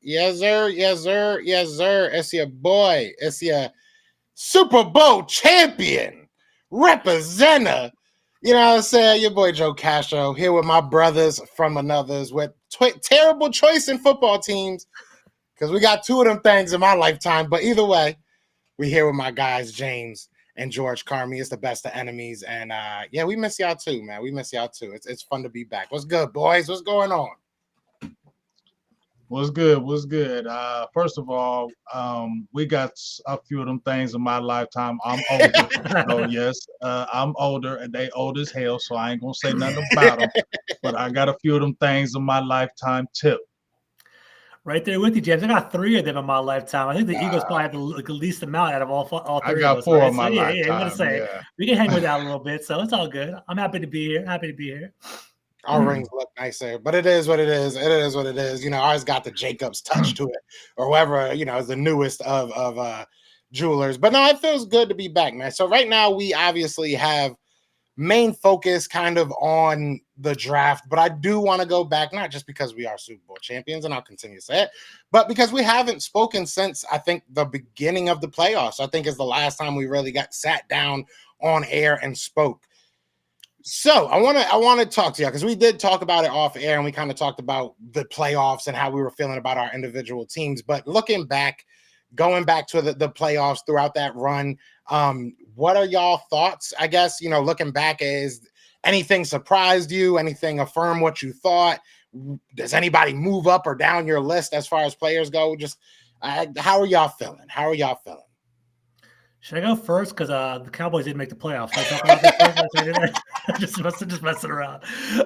Yes, sir. Yes, sir. Yes, sir. It's your boy. It's your Super Bowl champion, representative. You know what I'm saying? Your boy Joe Castro here with my brothers from anothers with terrible choice in football teams because we got two of them things in my lifetime. But either way, we here with my guys, James and George Carmi. It's the best of enemies. And yeah, we miss y'all too, man. We miss y'all too. It's fun to be back. What's good, boys? What's going on? What's good? What's good? First of all, we got a few of them things in my lifetime. I'm older, so yes, I'm older, and they old as hell. So I ain't gonna say nothing about them. But I got a few of them things in my lifetime too. Right there with you, James. I got three of them in my lifetime. I think the Eagles probably have the least amount out of all I three of got us. four Right? in my So yeah, I'm gonna lifetime. say Yeah. we can hang with that a little bit. So it's all good. I'm happy to be here. Happy to be here. Our rings look nicer, but it is what it is. It is what it is. You know, ours got the Jacobs touch to it, or whoever, you know, is the newest of jewelers. But no, it feels good to be back, man. So right now we obviously have main focus kind of on the draft, but I do want to go back, not just because we are Super Bowl champions, and I'll continue to say it, but because we haven't spoken since I think the beginning of the playoffs. I think is the last time we really got sat down on air and spoke. So I want to talk to you because we did talk about it off air and we kind of talked about the playoffs and how we were feeling about our individual teams. But looking back, going back to the playoffs throughout that run, what are y'all thoughts? I guess, you know, looking back, is anything surprised you? Anything affirm what you thought? Does anybody move up or down your list as far as players go? Just how are y'all feeling? How are y'all feeling? Should I go first? Because the Cowboys didn't make the playoffs. Should I talk about that first? just messing around.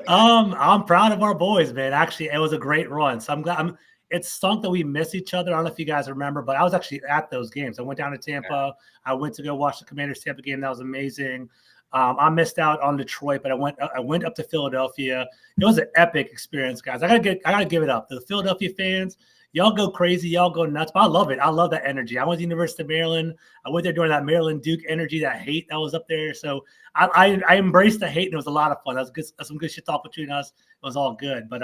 I'm proud of our boys, man. Actually, it was a great run. So I'm glad. It stunk that we missed each other. I don't know if you guys remember, but I was actually at those games. I went down to Tampa. I went to go watch the Commanders Tampa game. That was amazing. I missed out on Detroit, but I went up to Philadelphia. It was an epic experience, guys. I gotta give it up. The Philadelphia fans, y'all go crazy, y'all go nuts. But I love it. I love that energy. I went to the University of Maryland. I went there during that Maryland Duke energy, that hate that was up there. So I embraced the hate, and it was a lot of fun. That was good. Some good shit talk between us. It was all good. But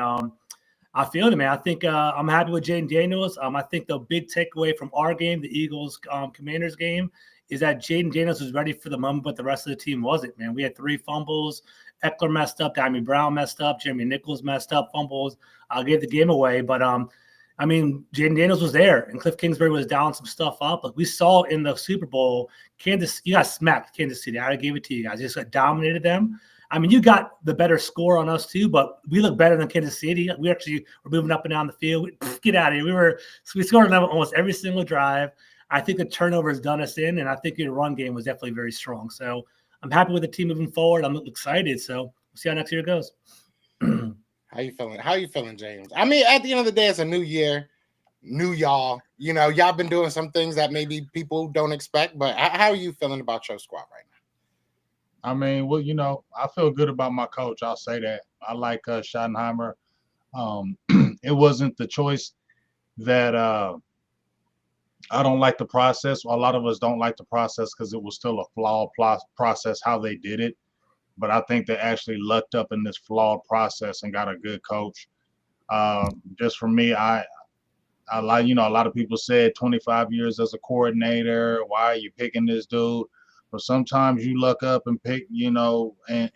I feel it, man. I think I'm happy with Jaden Daniels. I think the big takeaway from our game, the Eagles Commanders game, is that Jaden Daniels was ready for the moment, but the rest of the team wasn't, man. We had 3 fumbles. Eckler messed up. Diamond Brown messed up. Jeremy Nichols messed up. Fumbles. Gave the game away. But, I mean, Jaden Daniels was there, and Cliff Kingsbury was dialing some stuff up. Like we saw in the Super Bowl, you got smacked Kansas City. I gave it to you guys. You just dominated them. I mean, you got the better score on us too, but we look better than Kansas City. We actually were moving up and down the field. Get out of here. We scored on them almost every single drive. I think the turnovers done us in, and I think your run game was definitely very strong. So I'm happy with the team moving forward. I'm excited. So we'll see how next year goes. How you feeling? How you feeling, James? I mean, at the end of the day, it's a new year, new y'all. You know, y'all been doing some things that maybe people don't expect, but how are you feeling about your squad right now? I mean, well, you know, I feel good about my coach. I'll say that. I like Schottenheimer. It wasn't the choice that I don't like the process. A lot of us don't like the process because it was still a flawed process how they did it. But I think they actually lucked up in this flawed process and got a good coach. Just for me, I like, you know, a lot of people said 25 years as a coordinator. Why are you picking this dude? But sometimes you luck up and pick, you know, and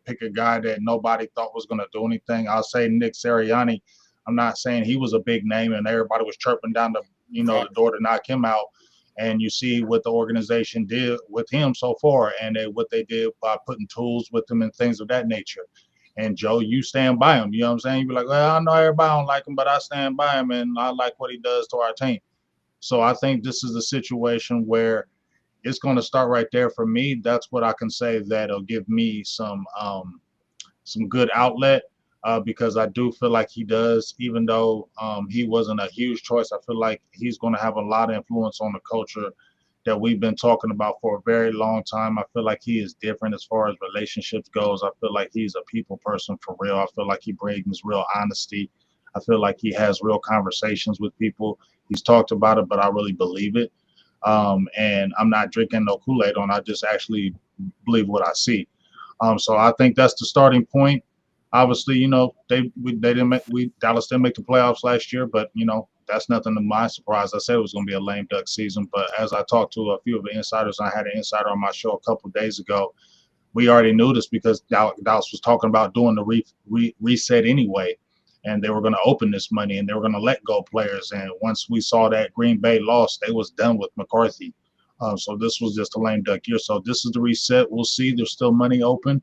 pick a guy that nobody thought was going to do anything. I'll say Nick Sirianni. I'm not saying he was a big name and everybody was chirping down the, you know, the door to knock him out. And you see what the organization did with him so far, and what they did by putting tools with him and things of that nature. And Joe, you stand by him. You know what I'm saying? You be like, well, I know everybody don't like him, but I stand by him, and I like what he does to our team. So I think this is a situation where it's going to start right there for me. That's what I can say that'll give me some good outlet. Because I do feel like he does, even though he wasn't a huge choice, I feel like he's going to have a lot of influence on the culture that we've been talking about for a very long time. I feel like he is different as far as relationships goes. I feel like he's a people person for real. I feel like he brings real honesty. I feel like he has real conversations with people. He's talked about it, but I really believe it. And I'm not drinking no Kool-Aid on. I just actually believe what I see. So I think that's the starting point. Obviously, you know, Dallas didn't make the playoffs last year, but you know, that's nothing to my surprise. I said it was going to be a lame duck season, but as I talked to a few of the insiders, I had an insider on my show a couple of days ago. We already knew this because Dallas was talking about doing the reset anyway, and they were going to open this money and they were going to let go players. And once we saw that Green Bay lost, they was done with McCarthy. So this was just a lame duck year. So this is the reset. We'll see. There's still money open.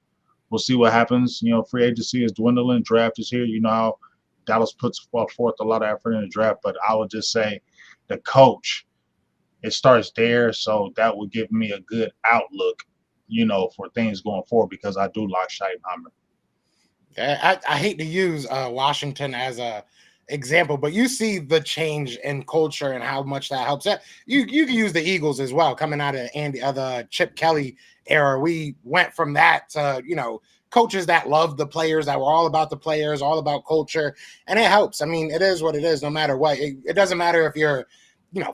We'll see what happens. Free agency is dwindling. Draft is here. You know how Dallas puts forth a lot of effort in the draft, but I would just say the coach, it starts there. So that would give me a good outlook, for things going forward because I do like Schottenheimer. I hate to use Washington as a example, but you see the change in culture and how much that helps. You can use the Eagles as well. Coming out of the Chip Kelly era, we went from that to coaches that loved the players, that were all about the players, all about culture, and it helps. I mean, it is what it is. No matter what, it doesn't matter if you're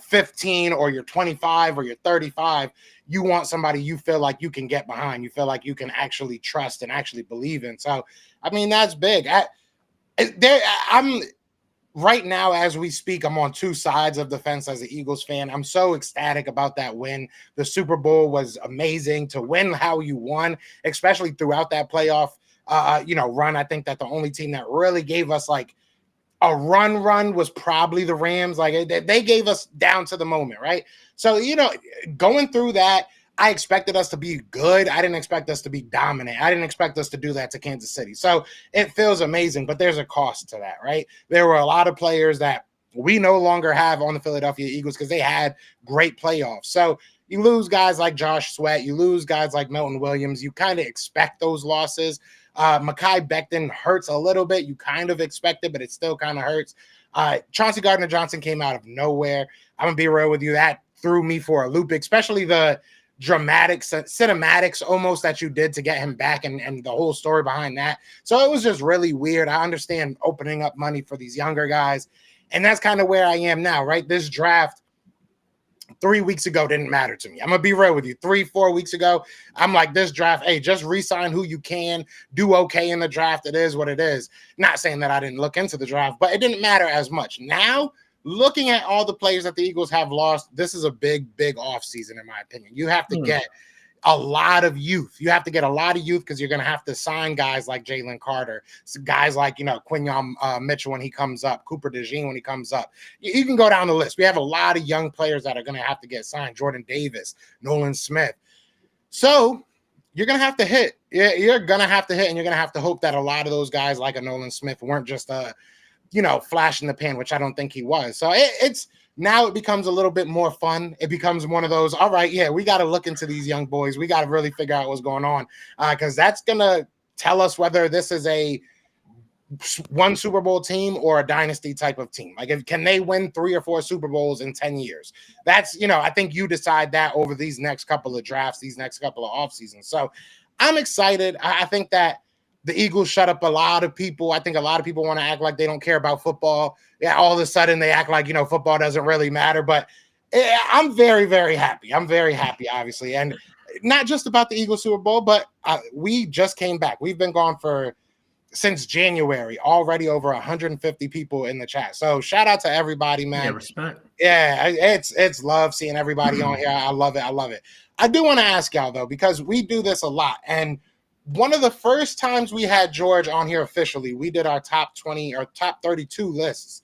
15 or you're 25 or you're 35. You want somebody you feel like you can get behind. You feel like you can actually trust and actually believe in. So, I mean, that's big. I'm right now, as we speak, I'm on two sides of the fence as an Eagles fan. I'm so ecstatic about that win. The Super Bowl was amazing to win how you won, especially throughout that playoff, run. I think that the only team that really gave us like a run was probably the Rams. Like they gave us down to the moment, right? So, going through that, I expected us to be good. I didn't expect us to be dominant. I didn't expect us to do that to Kansas City. So it feels amazing, but there's a cost to that, right? There were a lot of players that we no longer have on the Philadelphia Eagles because they had great playoffs. So you lose guys like Josh Sweat. You lose guys like Milton Williams. You kind of expect those losses. Mekhi Becton hurts a little bit. You kind of expect it, but it still kind of hurts. Chauncey Gardner-Johnson came out of nowhere. I'm going to be real with you. That threw me for a loop, especially the dramatic cinematics almost that you did to get him back and the whole story behind that. So it was just really weird. I understand opening up money for these younger guys, and that's kind of where I am now, right? This draft 3 weeks ago didn't matter to me. I'm going to be real with you. 3-4 weeks ago, I'm like, this draft, hey, just re-sign who you can, do okay in the draft. It is what it is. Not saying that I didn't look into the draft, but it didn't matter as much. Now, looking at all the players that the Eagles have lost, this is a big offseason, in my opinion. You have to get a lot of youth. You have to get a lot of youth because you're going to have to sign guys like Jalen Carter, guys like, Quinyon Mitchell when he comes up, Cooper DeJean when he comes up. You can go down the list. We have a lot of young players that are going to have to get signed. Jordan Davis, Nolan Smith. So you're going to have to hit. You're going to have to hit, and you're going to have to hope that a lot of those guys like a Nolan Smith weren't just flash in the pan, which I don't think he was. So it's now it becomes a little bit more fun. It becomes one of those, all right, yeah, we got to look into these young boys. We got to really figure out what's going on because that's going to tell us whether this is a one Super Bowl team or a dynasty type of team. Like, can they win 3 or 4 Super Bowls in 10 years? That's, I think you decide that over these next couple of drafts, these next couple of off seasons. So I'm excited. I think that the Eagles shut up a lot of people. I think a lot of people want to act like they don't care about football. Yeah, all of a sudden they act like, football doesn't really matter. But I'm very, very happy. I'm very happy, obviously. And not just about the Eagles Super Bowl, but we just came back. We've been gone since January, already over 150 people in the chat. So shout out to everybody, man. Yeah, respect. Yeah, it's love seeing everybody on here. I love it. I love it. I do want to ask y'all, though, because we do this a lot. And one of the first times we had George on here officially, we did our top 20 or top 32 lists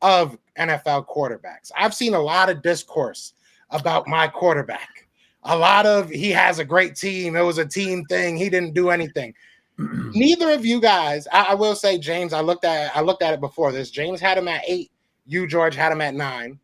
of NFL quarterbacks. I've seen a lot of discourse about my quarterback. A lot of he has a great team. It was a team thing. He didn't do anything. Neither of you guys, I will say, James, I looked at it before this. James had him at 8. You, George, had him at 9.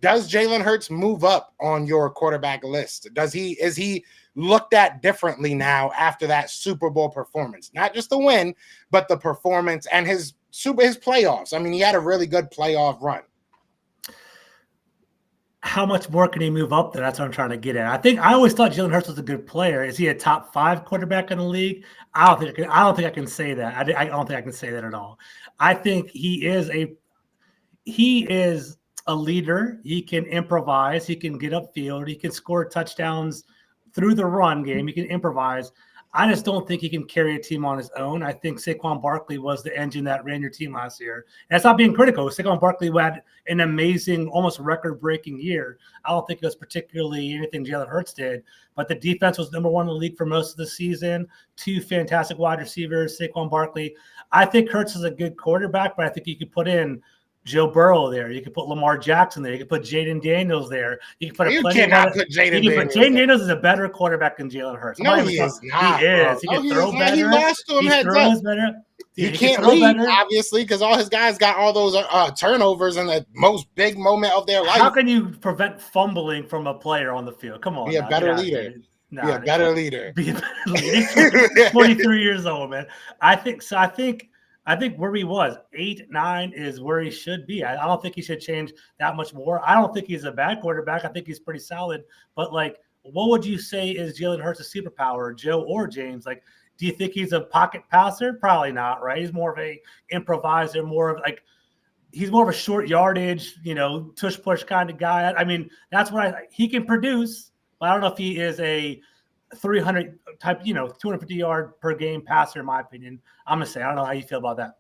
Does Jalen Hurts move up on your quarterback list? Is he looked at differently now after that Super Bowl performance? Not just the win, but the performance and his playoffs. I mean, he had a really good playoff run. How much more can he move up there? That's what I'm trying to get at. I always thought Jalen Hurts was a good player. Is he a top 5 quarterback in the league? I don't think I can say that. I don't think I can say that at all. I think he is a leader. He can improvise. He can get upfield. He can score touchdowns through the run game. He can improvise. I just don't think he can carry a team on his own. I think Saquon Barkley was the engine that ran your team last year. And that's not being critical. Saquon Barkley had an amazing, almost record-breaking year. I don't think it was particularly anything Jalen Hurts did, but the defense was number one in the league for most of the season. 2 fantastic wide receivers, Saquon Barkley. I think Hurts is a good quarterback, but I think you could put in Joe Burrow there. You could put Lamar Jackson there. You could put Jaden Daniels there. You could put You cannot put Jaden Daniels. Jaden Daniels is a better quarterback than Jalen Hurts. No, he is not. He is. He can throw better. He lost to him. He throws better. He can't lead, obviously, because all his guys got all those turnovers in the most big moment of their life. How can you prevent fumbling from a player on the field? Come on. Be a better leader. Be a better leader. Be a better leader. He's 23 years old, man. I think where he was, 8, 9 is where he should be. I don't think he should change that much more. I don't think he's a bad quarterback. I think he's pretty solid. But, like, what would you say is Jalen Hurts' superpower, Joe or James? Like, do you think he's a pocket passer? Probably not, right? He's more of a improviser, he's more of a short yardage, tush push kind of guy. I mean, that's what he can produce, but I don't know if he is a 300 type, 250 yard per game passer, in my opinion. I'm gonna say I don't know how you feel about that.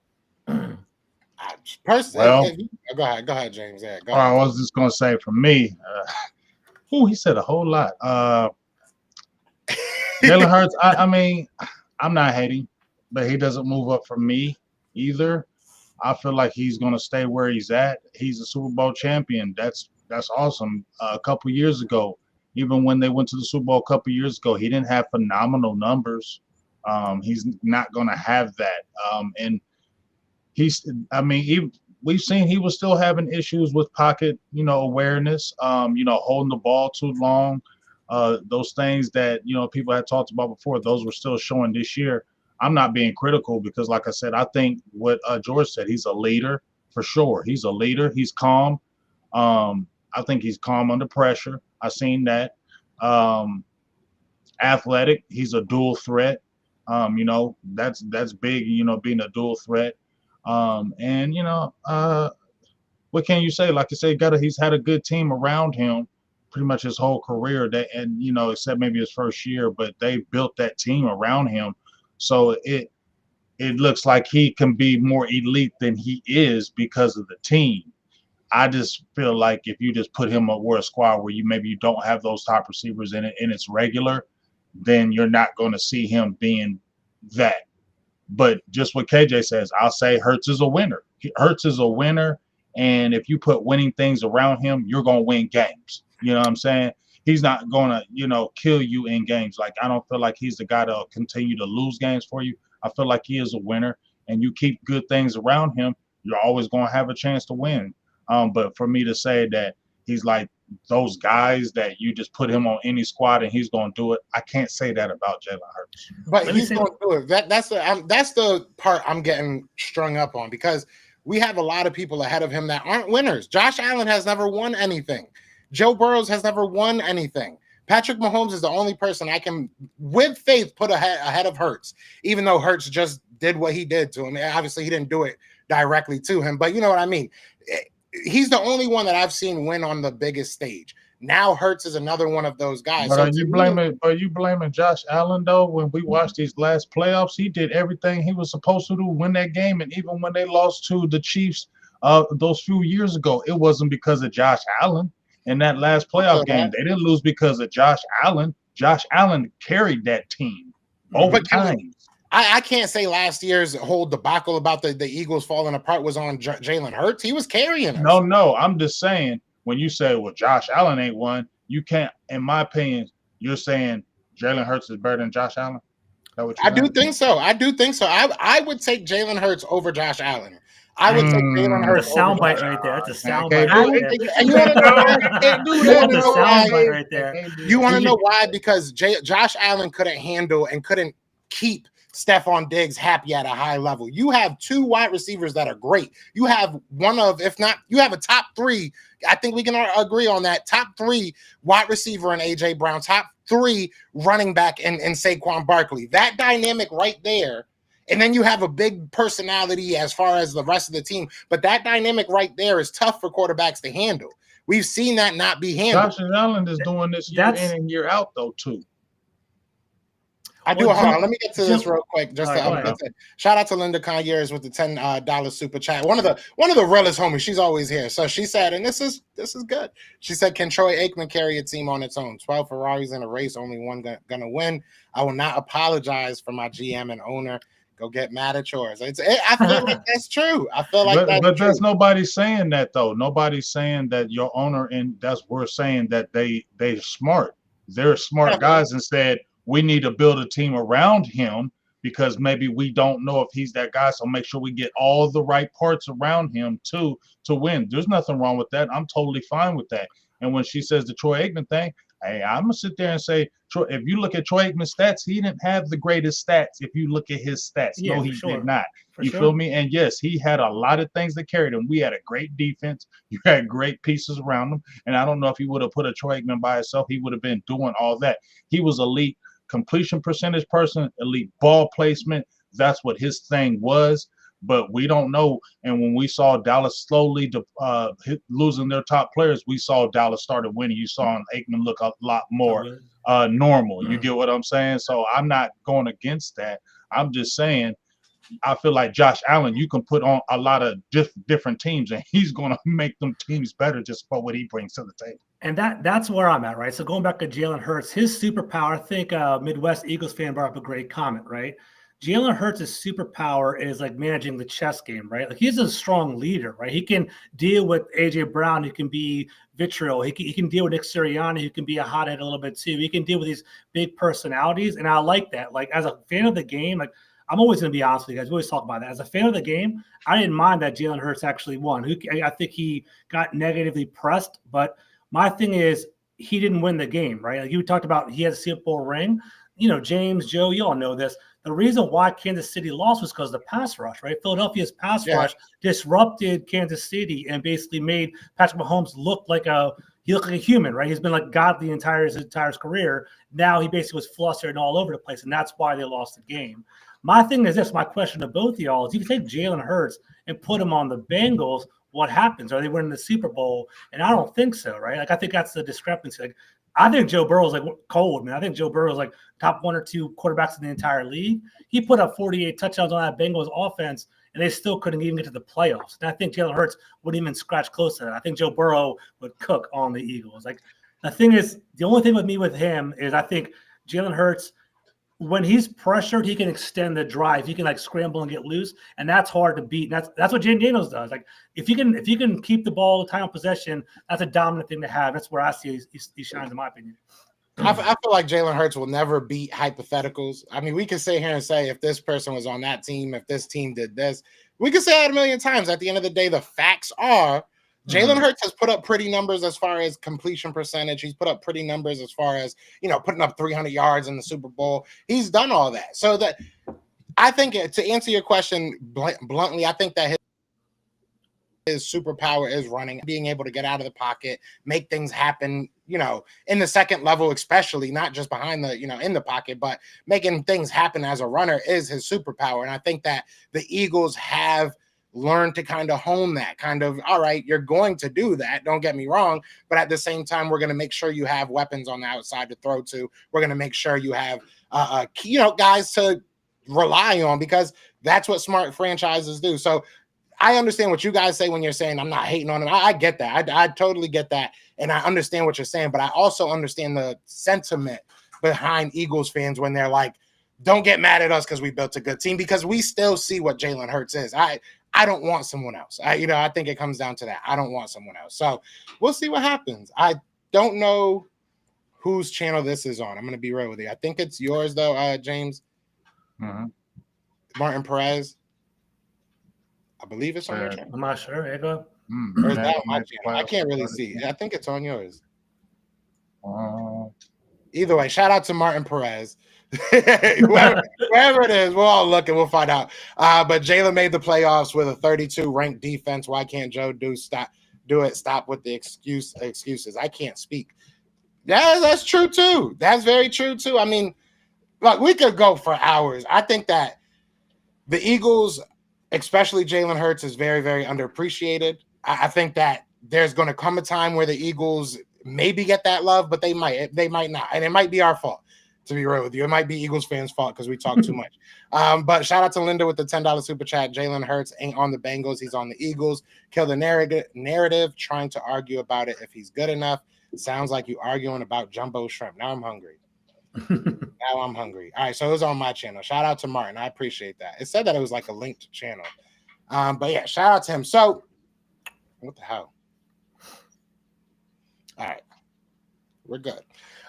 Personally, go ahead, James. Yeah, go ahead. I was just gonna say for me, he said a whole lot. Jalen Hurts, I mean, I'm not hating, but he doesn't move up for me either. I feel like he's gonna stay where he's at. He's a Super Bowl champion. That's awesome. A couple years ago, even when they went to the Super Bowl a couple years ago, he didn't have phenomenal numbers. He's not going to have that. And we've seen he was still having issues with pocket, awareness, holding the ball too long. Those things that, people had talked about before, those were still showing this year. I'm not being critical because, like I said, I think what George said, he's a leader for sure. He's a leader. He's calm. I think he's calm under pressure. I've seen that. Athletic, he's a dual threat. That's big, being a dual threat. What can you say? Like I say, he's had a good team around him pretty much his whole career. Except maybe his first year, but they built that team around him. So it looks like he can be more elite than he is because of the team. I just feel like if you just put him over a squad where you don't have those top receivers in it and it's regular, then you're not going to see him being that. But just what KJ says, I'll say Hurts is a winner. Hurts is a winner, and if you put winning things around him, you're going to win games. You know what I'm saying? He's not going to, kill you in games. Like, I don't feel like he's the guy to continue to lose games for you. I feel like he is a winner, and you keep good things around him, you're always going to have a chance to win. But for me to say that he's like those guys that you just put him on any squad and he's going to do it, I can't say that about Jalen Hurts. But he's going to do it. That's the part I'm getting strung up on, because we have a lot of people ahead of him that aren't winners. Josh Allen has never won anything. Joe Burrow has never won anything. Patrick Mahomes is the only person I can, with faith, put ahead of Hurts, even though Hurts just did what he did to him. Obviously, he didn't do it directly to him, but you know what I mean. He's the only one that I've seen win on the biggest stage. Now Hurts is another one of those guys. But are you blaming Josh Allen though? When we watched these last playoffs, he did everything he was supposed to do, win that game, and even when they lost to the Chiefs those few years ago, it wasn't because of Josh Allen. In that last playoff game, they didn't lose because of Josh Allen. Josh Allen carried that team over time. I can't say last year's whole debacle about the Eagles falling apart was on Jalen Hurts. He was carrying us. No. I'm just saying, when you say, well, Josh Allen ain't one, you can't, in my opinion, you're saying Jalen Hurts is better than Josh Allen? I do think so. I would take Jalen Hurts over Josh Allen. I would take Jalen Hurts. That's a soundbite right there. That's a soundbite right there. You want to know why? Because Josh Allen couldn't handle and couldn't keep Stephon Diggs happy at a high level. You have 2 wide receivers that are great. You have one of, if not, you have a top 3. I think we can agree on that. Top 3 wide receiver in A.J. Brown, top 3 running back in Saquon Barkley. That dynamic right there. And then you have a big personality as far as the rest of the team. But that dynamic right there is tough for quarterbacks to handle. We've seen that not be handled. Josh Allen is doing this year in and year out, though, too. I do. Well, Hold Joe, on. Let me get to this real quick. Just all right, go ahead. shout out to Linda Conyers with the $10 super chat. One of the realest homies. She's always here. So she said, and this is good. She said, "Can Troy Aikman carry a team on its own? 12 Ferraris in a race, only one gonna win. I will not apologize for my GM and owner. Go get mad at yours." I feel like that's true. I feel like but true. that's nobody saying that though. Nobody's saying that your owner, and we're saying that they're smart. They're smart guys and said we need to build a team around him because maybe we don't know if he's that guy. So make sure we get all the right parts around him to win. There's nothing wrong with that. I'm totally fine with that. And when she says the Troy Aikman thing, hey, I'm gonna sit there and say, Troy, if you look at Troy Aikman's stats, he didn't have the greatest stats. If you look at his stats, Yeah, no, he did not. For You sure. feel me? And yes, he had a lot of things that carried him. We had a great defense. You had great pieces around him. And I don't know if he would have put a Troy Aikman by himself, he would have been doing all that. He was elite completion percentage person, elite ball placement. That's what his thing was. But we don't know. And when we saw Dallas slowly losing their top players, we saw Dallas started winning. You saw Aikman look a lot more normal. You get what I'm saying? So I'm not going against that. I'm just saying I feel like Josh Allen, you can put on a lot of different teams, and he's going to make them teams better just for what he brings to the table. And that's where I'm at, right? So going back to Jalen Hurts, his superpower, I think Midwest Eagles fan brought up a great comment, right? Jalen Hurts' superpower is like managing the chess game, right? Like he's a strong leader, right? He can deal with AJ Brown, who can be vitriol. He can deal with Nick Sirianni, who can be a hothead a little bit too. He can deal with these big personalities, and I like that. Like as a fan of the game, like I'm always going to be honest with you guys. We always talk about that. As a fan of the game, I didn't mind that Jalen Hurts actually won. I think he got negatively pressed, but my thing is he didn't win the game, right? Like you talked about, he has a Super Bowl ring. You know, James, Joe, you all know this. The reason why Kansas City lost was because of the pass rush, right? Philadelphia's pass rush disrupted Kansas City and basically made Patrick Mahomes look like a human, right? He's been like God his entire career. Now he basically was flustered and all over the place, and that's why they lost the game. My thing is this, my question to both of y'all is if you take Jalen Hurts and put him on the Bengals, what happens? Are they winning the Super Bowl? And I don't think so, right? Like I think that's the discrepancy. Like I think Joe Burrow's like cold, man. I think Joe Burrow's like top 1 or 2 quarterbacks in the entire league. He put up 48 touchdowns on that Bengals offense, and they still couldn't even get to the playoffs. And I think Jalen Hurts wouldn't even scratch close to that. I think Joe Burrow would cook on the Eagles. Like the thing is, the only thing with me with him is I think Jalen Hurts, when he's pressured, he can extend the drive. He can like scramble and get loose, and that's hard to beat. And that's what Jane Daniels does. Like if you can keep the ball time of possession, that's a dominant thing to have. That's where I see he shines, in my opinion. I feel like Jalen Hurts will never beat hypotheticals. I mean, we can sit here and say if this person was on that team, if this team did this, we can say that a million times. At the end of the day, the facts are Jalen Hurts has put up pretty numbers as far as completion percentage. He's put up pretty numbers as far as, putting up 300 yards in the Super Bowl. He's done all that. So that I think to answer your question bluntly, I think that his superpower is running, being able to get out of the pocket, make things happen, in the second level, especially not just behind the, in the pocket, but making things happen as a runner is his superpower. And I think that the Eagles have learn to kind of hone that all right, you're going to do that. Don't get me wrong. But at the same time, we're going to make sure you have weapons on the outside to throw to. We're going to make sure you have, guys to rely on because that's what smart franchises do. So I understand what you guys say when you're saying I'm not hating on him. I get that. I totally get that. And I understand what you're saying, but I also understand the sentiment behind Eagles fans when they're like, don't get mad at us because we built a good team, because we still see what Jalen Hurts is. I don't want someone else. I think it comes down to that. I don't want someone else. So we'll see what happens. I don't know whose channel this is on. I'm going to be real with you. I think it's yours though, James. Martin Perez. I believe it's on your channel. I'm not sure. There you go. Or is that on my channel? I can't really see. I think it's on yours. Either way, shout out to Martin Perez. wherever it is, we'll all look and we'll find out. But Jalen made the playoffs with a 32 ranked defense. Why can't Joe do it? Stop with the excuses. I can't speak. Yeah, that's true too. That's very true too. I mean, look, we could go for hours. I think that the Eagles, especially Jalen Hurts, is very, very underappreciated. I think that there's going to come a time where the Eagles maybe get that love, but they might not, and it might be our fault. To be real with you, it might be Eagles fans' fault because we talk too much. But shout out to Linda with the $10 super chat. Jalen Hurts ain't on the Bengals; he's on the Eagles. Kill the narrative. Trying to argue about it if he's good enough. Sounds like you arguing about jumbo shrimp. Now I'm hungry. Now I'm hungry. All right, so it was on my channel. Shout out to Martin. I appreciate that. It said that it was like a linked channel. But yeah, shout out to him. So, what the hell? All right, we're good.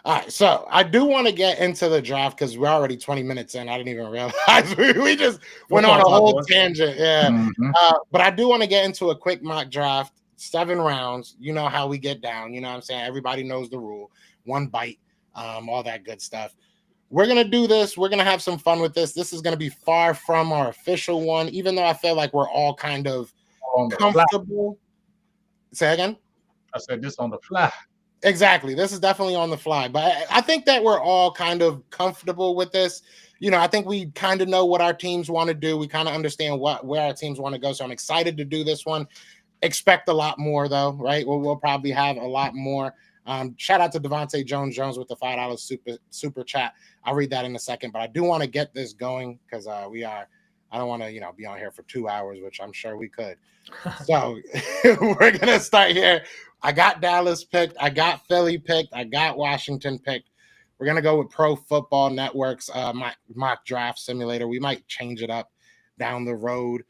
All right, so I do want to get into the draft because we're already 20 minutes in. I didn't even realize we just went on a whole tangent. Yeah. But I do want to get into a quick mock draft, 7 rounds. You know how we get down. You know what I'm saying? Everybody knows the rule. 1 bite, all that good stuff. We're going to do this. We're going to have some fun with this. This is going to be far from our official one, even though I feel like we're all kind of comfortable. Say again? I said this on the fly. Exactly. This is definitely on the fly, but I think that we're all kind of comfortable with this. You know, I think we kind of know what our teams want to do. We kind of understand where our teams want to go. So I'm excited to do this one. Expect a lot more though, right? We'll probably have a lot more. Shout out to Devontae Jones with the $5 super chat. I'll read that in a second, but I do want to get this going because I don't want to, be on here for 2 hours, which I'm sure we could. So we're going to start here. I got Dallas picked. I got Philly picked. I got Washington picked. We're going to go with Pro Football Network's mock draft simulator. We might change it up down the road.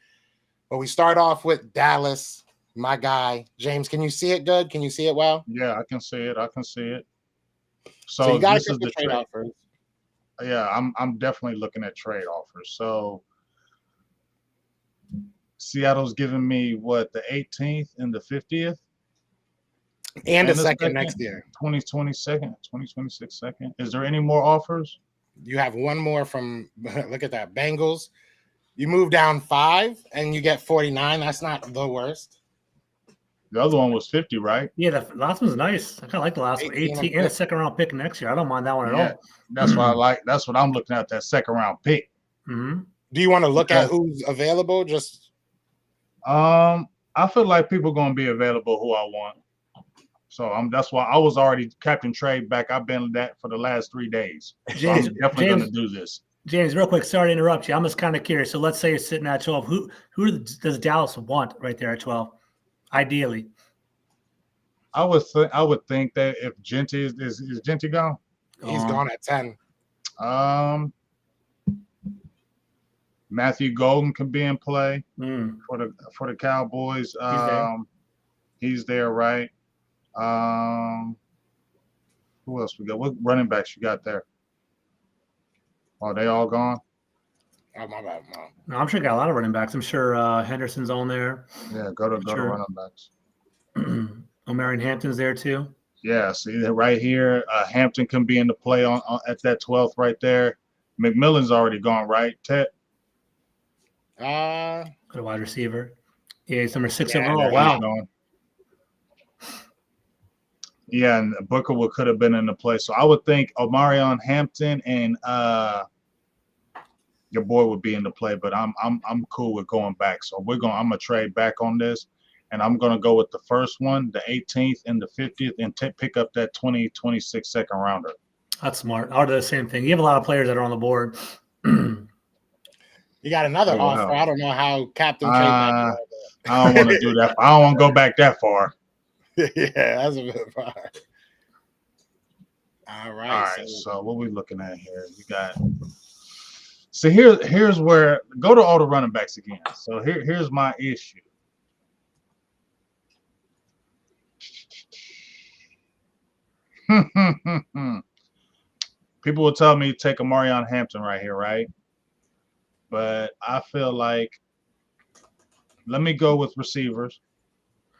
But we start off with Dallas, my guy. James, can you see it good? Can you see it well? Yeah, I can see it. So you got this to is the trade offers. Yeah, I'm definitely looking at trade offers. So Seattle's giving me what, the 18th and the 50th? And a second next year. 2026 second. Is there any more offers? You have one more from, look at that, Bengals. You move down 5 and you get 49. That's not the worst. The other one was 50, right? Yeah, the last one's nice. I kind of like the last one. 18 and a second round pick next year. I don't mind that one at all. That's what I like. That's what I'm looking at, that second round pick. Mm-hmm. Do you want to look at who's available? I feel like people are going to be available who I want. So that's why I was already Captain Trade back. I've been that for the last 3 days. James, so I'm definitely going to do this. James, real quick, sorry to interrupt you. I'm just kind of curious. So let's say you're sitting at 12. Who does Dallas want right there at 12? Ideally, I would think that if Genty is Genty gone? He's gone at 10. Matthew Golden could be in play for the Cowboys. He's there, right? Who else we got? What running backs you got there? Are they all gone? Oh, my bad. No, I'm sure got a lot of running backs. I'm sure Henderson's on there. Yeah, go to running backs. Omarion Hampton's there too. Yeah, see that right here. Hampton can be in the play on at that 12th right there. McMillan's already gone, right, Ted? Good wide receiver. Yeah, he's number 6 Yeah, overall. Wow. Yeah, and Booker could have been in the play. So I would think Omarion Hampton and your boy would be in the play, but I'm cool with going back. So I'm gonna trade back on this, and I'm gonna go with the first one, the 18th and the 50th, and pick up that 2026 second rounder. That's smart. I'll do the same thing. You have a lot of players that are on the board. You got another offer. I don't know how Captain Trade. I don't want to do that. I don't want to go back that far. Yeah, that's a bit far. All right. So what we looking at here? We got. So here's where go to all the running backs again. So here's my issue. People will tell me take Omarion Hampton right here, right? But I feel like let me go with receivers.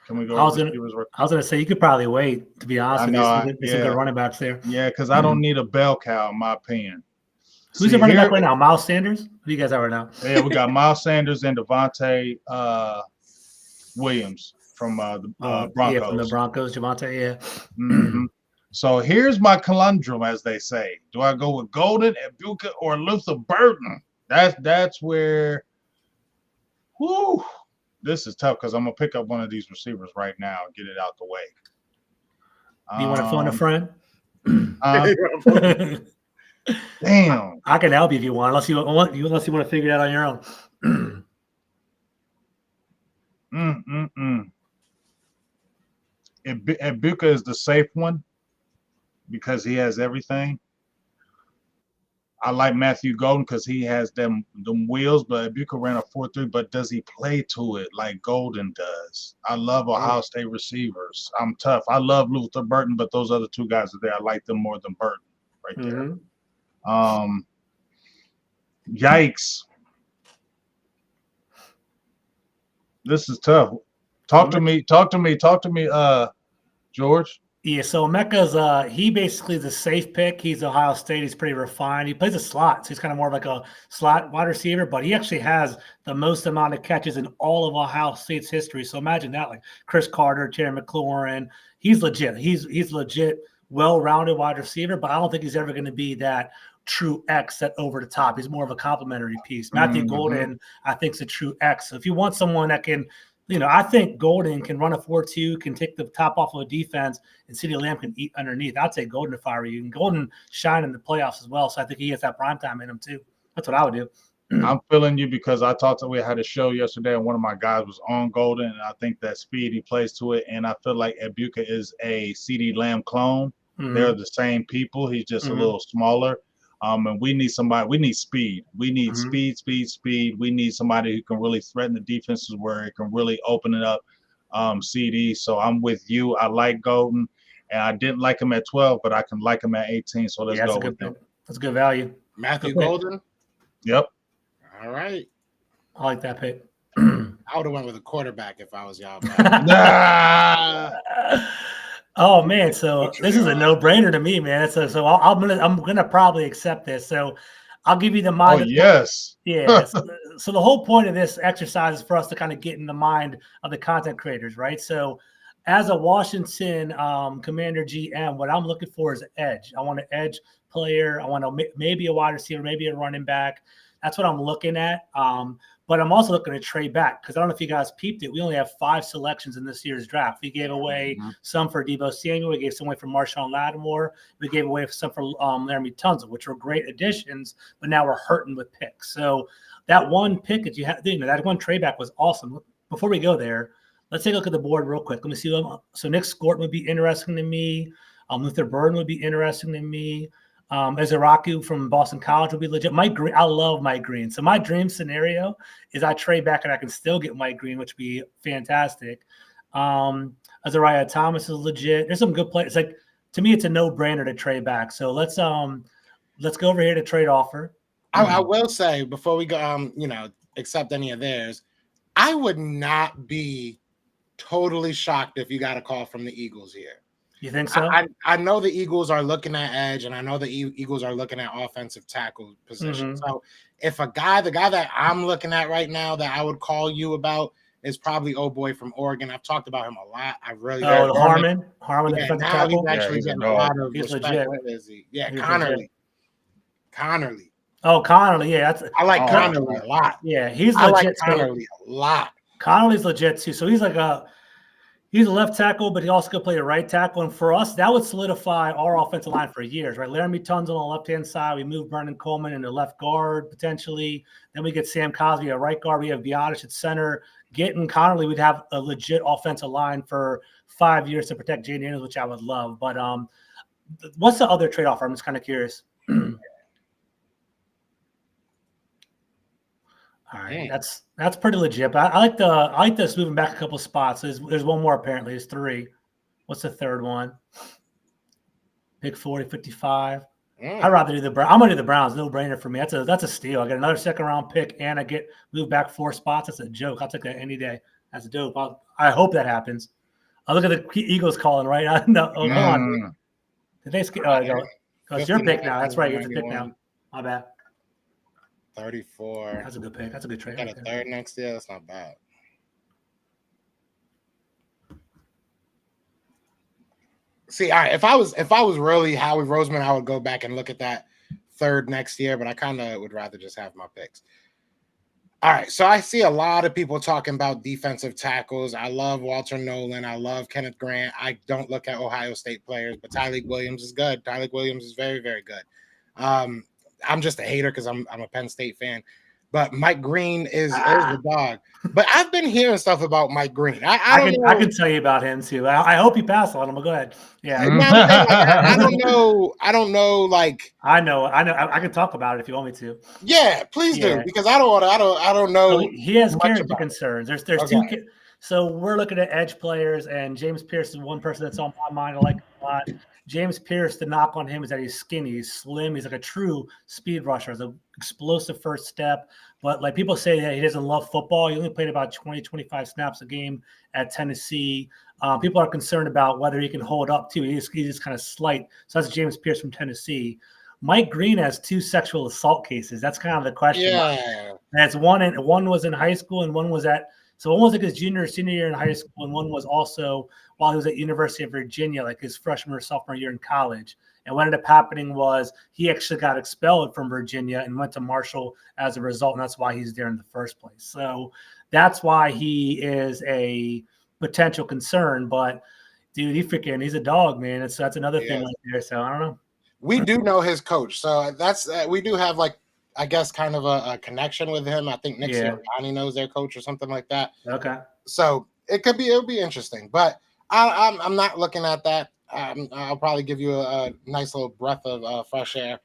Can we go with receivers? I was gonna say you could probably wait, to be honest with you. There's some good running backs there. Yeah, because I don't need a bell cow, in my opinion. Who's the running back right now? Miles Sanders? Who do you guys have right now? Yeah, we got Miles Sanders and Devontae Williams from the Broncos. Yeah, from the Broncos, Javonte, yeah. Mm-hmm. So here's my conundrum, as they say. Do I go with Golden, Ibuka, or Luther Burton? That's where this is tough because I'm going to pick up one of these receivers right now and get it out the way. Do you want to phone a friend? Damn. I can help you if you want, unless you want to figure it out on your own. Ibuka is the safe one because he has everything. I like Matthew Golden because he has them wheels, but Ibuka ran a 4.3, but does he play to it like Golden does? I love Ohio State receivers. I'm tough. I love Luther Burton, but those other two guys are there. I like them more than Burton right there. Yikes. This is tough. Talk to me, George. Yeah, so Mecca's he basically is a safe pick. He's Ohio State. He's pretty refined. He plays a slot, so he's kind of more of like a slot wide receiver, but he actually has the most amount of catches in all of Ohio State's history. So imagine that, like Chris Carter, Terry McLaurin. He's legit. He's legit, well-rounded wide receiver, but I don't think he's ever going to be that true X that over the top. He's more of a complementary piece. Matthew Golden, I think, is a true X. So if you want someone that can, I think Golden can run a 4.2, can take the top off of a defense, and CeeDee Lamb can eat underneath. I'd say Golden if I were you. And Golden shine in the playoffs as well, so I think he has that prime time in him too. That's what I would do. I'm feeling you because we had a show yesterday, and one of my guys was on Golden, and I think that speed he plays to it, and I feel like Ibuka is a CeeDee Lamb clone. They're the same people. He's just a little smaller. And we need somebody. We need speed. We need speed. We need somebody who can really threaten the defenses where it can really open it up. CD. So I'm with you. I like Golden, and I didn't like him at 12, but I can like him at 18. So let's go with him. That's good value. Matthew Golden. Yep. All right. I like that pick. I would have went with a quarterback if I was y'all. Oh man, so this is a no-brainer to me, man. So I'm gonna probably accept this. So I'll give you the mind. Oh yes, yeah. So the whole point of this exercise is for us to kind of get in the mind of the content creators, right? So as a Washington Commander GM, what I'm looking for is an edge. I want an edge player. I want maybe a wide receiver, maybe a running back. That's what I'm looking at. But I'm also looking to trade back because I don't know if you guys peeped it. We only have 5 selections in this year's draft. We gave away some for Deebo Samuel. We gave some away for Marshawn Lattimore. We gave away some for Laramie Tunsil, which were great additions, but now we're hurting with picks. So that one pick that you had, that one trade back was awesome. Before we go there, let's take a look at the board real quick. Let me see. So Nick Scorton would be interesting to me. Luther Burden would be interesting to me. Ezeraku from Boston College would be legit. Mike Green, I love Mike Green. So my dream scenario is I trade back and I can still get Mike Green, which would be fantastic. Azariah Thomas is legit. There's some good players. Like to me, it's a no-brainer to trade back. So let's go over here to trade offer. I will say before we go, accept any of theirs, I would not be totally shocked if you got a call from the Eagles here. You think so? I know the Eagles are looking at edge, and I know the Eagles are looking at offensive tackle position. So if the guy that I'm looking at right now that I would call you about is probably old boy from Oregon. I've talked about him a lot. I really Harmon. Yeah, now he's actually getting a lot of respect. Where is he? Yeah, Connerly. Oh, Connerly. Yeah, I like Connerly a lot. Yeah, he's legit. I like Connerly a lot. Connerly's legit too. So he's a left tackle, but he also could play a right tackle. And for us, that would solidify our offensive line for years, right? Laramie Tunsil on the left-hand side. We move Vernon Coleman into left guard potentially. Then we get Sam Cosby at right guard. We have Biotish at center. Getting Connerly, we'd have a legit offensive line for 5 years to protect Jay Daniels, which I would love. But what's the other trade offer? I'm just kind of curious. All right, that's pretty legit. But I like this moving back a couple spots. There's one more apparently. There's 3. What's the third one? Pick 40, 55. I'd rather do the Browns. I'm gonna do the Browns. No brainer for me. That's a steal. I get another second round pick and I get moved back 4 spots. That's a joke. I'll take that any day. That's dope. I hope that happens. I look at the Eagles calling right. No, hold on. Did they skip? It's your pick now. That's right. You have to pick now. My bad. 34. That's a good pick. That's a good trade. Got a third next year. That's not bad. See, all right, if I was really Howie Roseman, I would go back and look at that third next year, but I kind of would rather just have my picks. All right, so I see a lot of people talking about defensive tackles. I love Walter Nolan. I love Kenneth Grant. I don't look at Ohio State players, but Tyleik Williams is good. Tyleik Williams is very, very good. I'm just a hater because I'm a Penn State fan. But Mike Green is the dog. But I've been hearing stuff about Mike Green. I don't know. I can tell you about him too. I hope you pass on him. But go ahead. Yeah. No, I'm saying, like, I don't know. I don't know. Like, I know. I can talk about it if you want me to. yeah, please do, Yeah. because I don't want to. I don't know. So he has much character about it. concerns. There's Okay. two. So we're looking at edge players, and James Pierce is one person that's on my mind. I like him a lot. James Pierce, the knock on him is that he's skinny, he's slim, he's like a true speed rusher, he's an explosive first step. But like people say that he doesn't love football. He only played about 20, 25 snaps a game at Tennessee. People are concerned about whether he can hold up too. He's just kind of slight. So that's James Pierce from Tennessee. Mike Green has 2 sexual assault cases. That's kind of the question. Yeah. That's one was in high school and one was one was like his junior or senior year in high school, and one was also while he was at University of Virginia, like his freshman or sophomore year in college. And what ended up happening was he actually got expelled from Virginia and went to Marshall as a result, and that's why he's there in the first place. So that's why he is a potential concern. But dude, he's a dog, man. That's another thing right there. So I don't know. We do know his coach, so that's we do have, like, I guess, kind of a connection with him. I think Nick Sirianni knows their coach or something like that. Okay. So it'll be interesting, but I'm not looking at that. I'll probably give you a nice little breath of fresh air.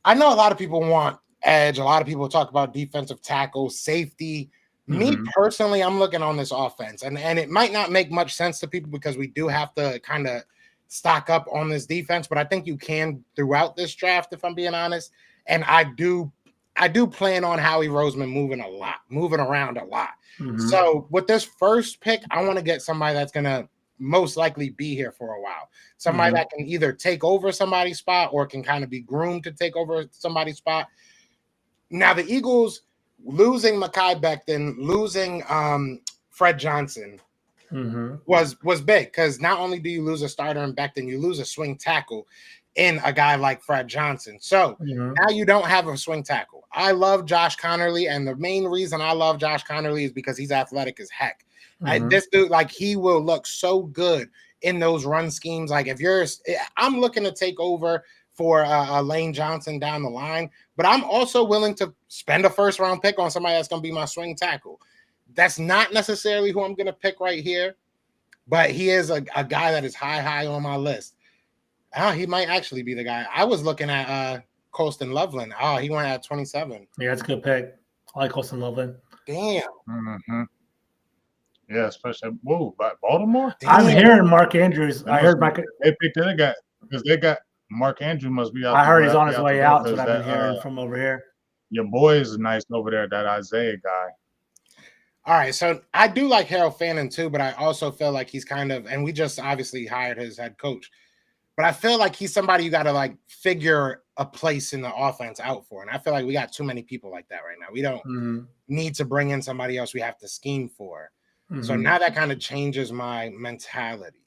I know a lot of people want edge. A lot of people talk about defensive tackle, safety. Me personally, I'm looking on this offense, and it might not make much sense to people because we do have to kind of stock up on this defense, but I think you can throughout this draft, if I'm being honest. And I do plan on Howie Roseman moving around a lot. So with this first pick, I want to get somebody that's going to most likely be here for a while. Somebody that can either take over somebody's spot or can kind of be groomed to take over somebody's spot. Now, the Eagles losing Mekhi Becton, losing Fred Johnson was big, because not only do you lose a starter in Becton, you lose a swing tackle in a guy like Fred Johnson. So now you don't have a swing tackle. I love Josh Connerly, and the main reason I love Josh Connerly is because he's athletic as heck. This dude, like, he will look so good in those run schemes. Like, I'm looking to take over for Lane Johnson down the line, but I'm also willing to spend a first-round pick on somebody that's going to be my swing tackle. That's not necessarily who I'm going to pick right here, but he is a guy that is high on my list. He might actually be the guy. I was looking at Colston Loveland. He went at 27. Yeah, that's a good pick. I like Colston Loveland. Damn. Yeah, especially by Baltimore. Damn. I'm hearing Mark Andrews. I heard Mark. They picked the guy because they got Mark Andrews must be out. I heard he's on his way out. That's what I've been hearing from over here. Your boy is nice over there, that Isaiah guy. All right, so I do like Harold Fannin too, but I also feel like he's kind of, and we just obviously hired his head coach, but I feel like he's somebody you got to, like, figure a place in the offense out for. And I feel like we got too many people like that right now. We don't need to bring in somebody else we have to scheme for. So now that kind of changes my mentality.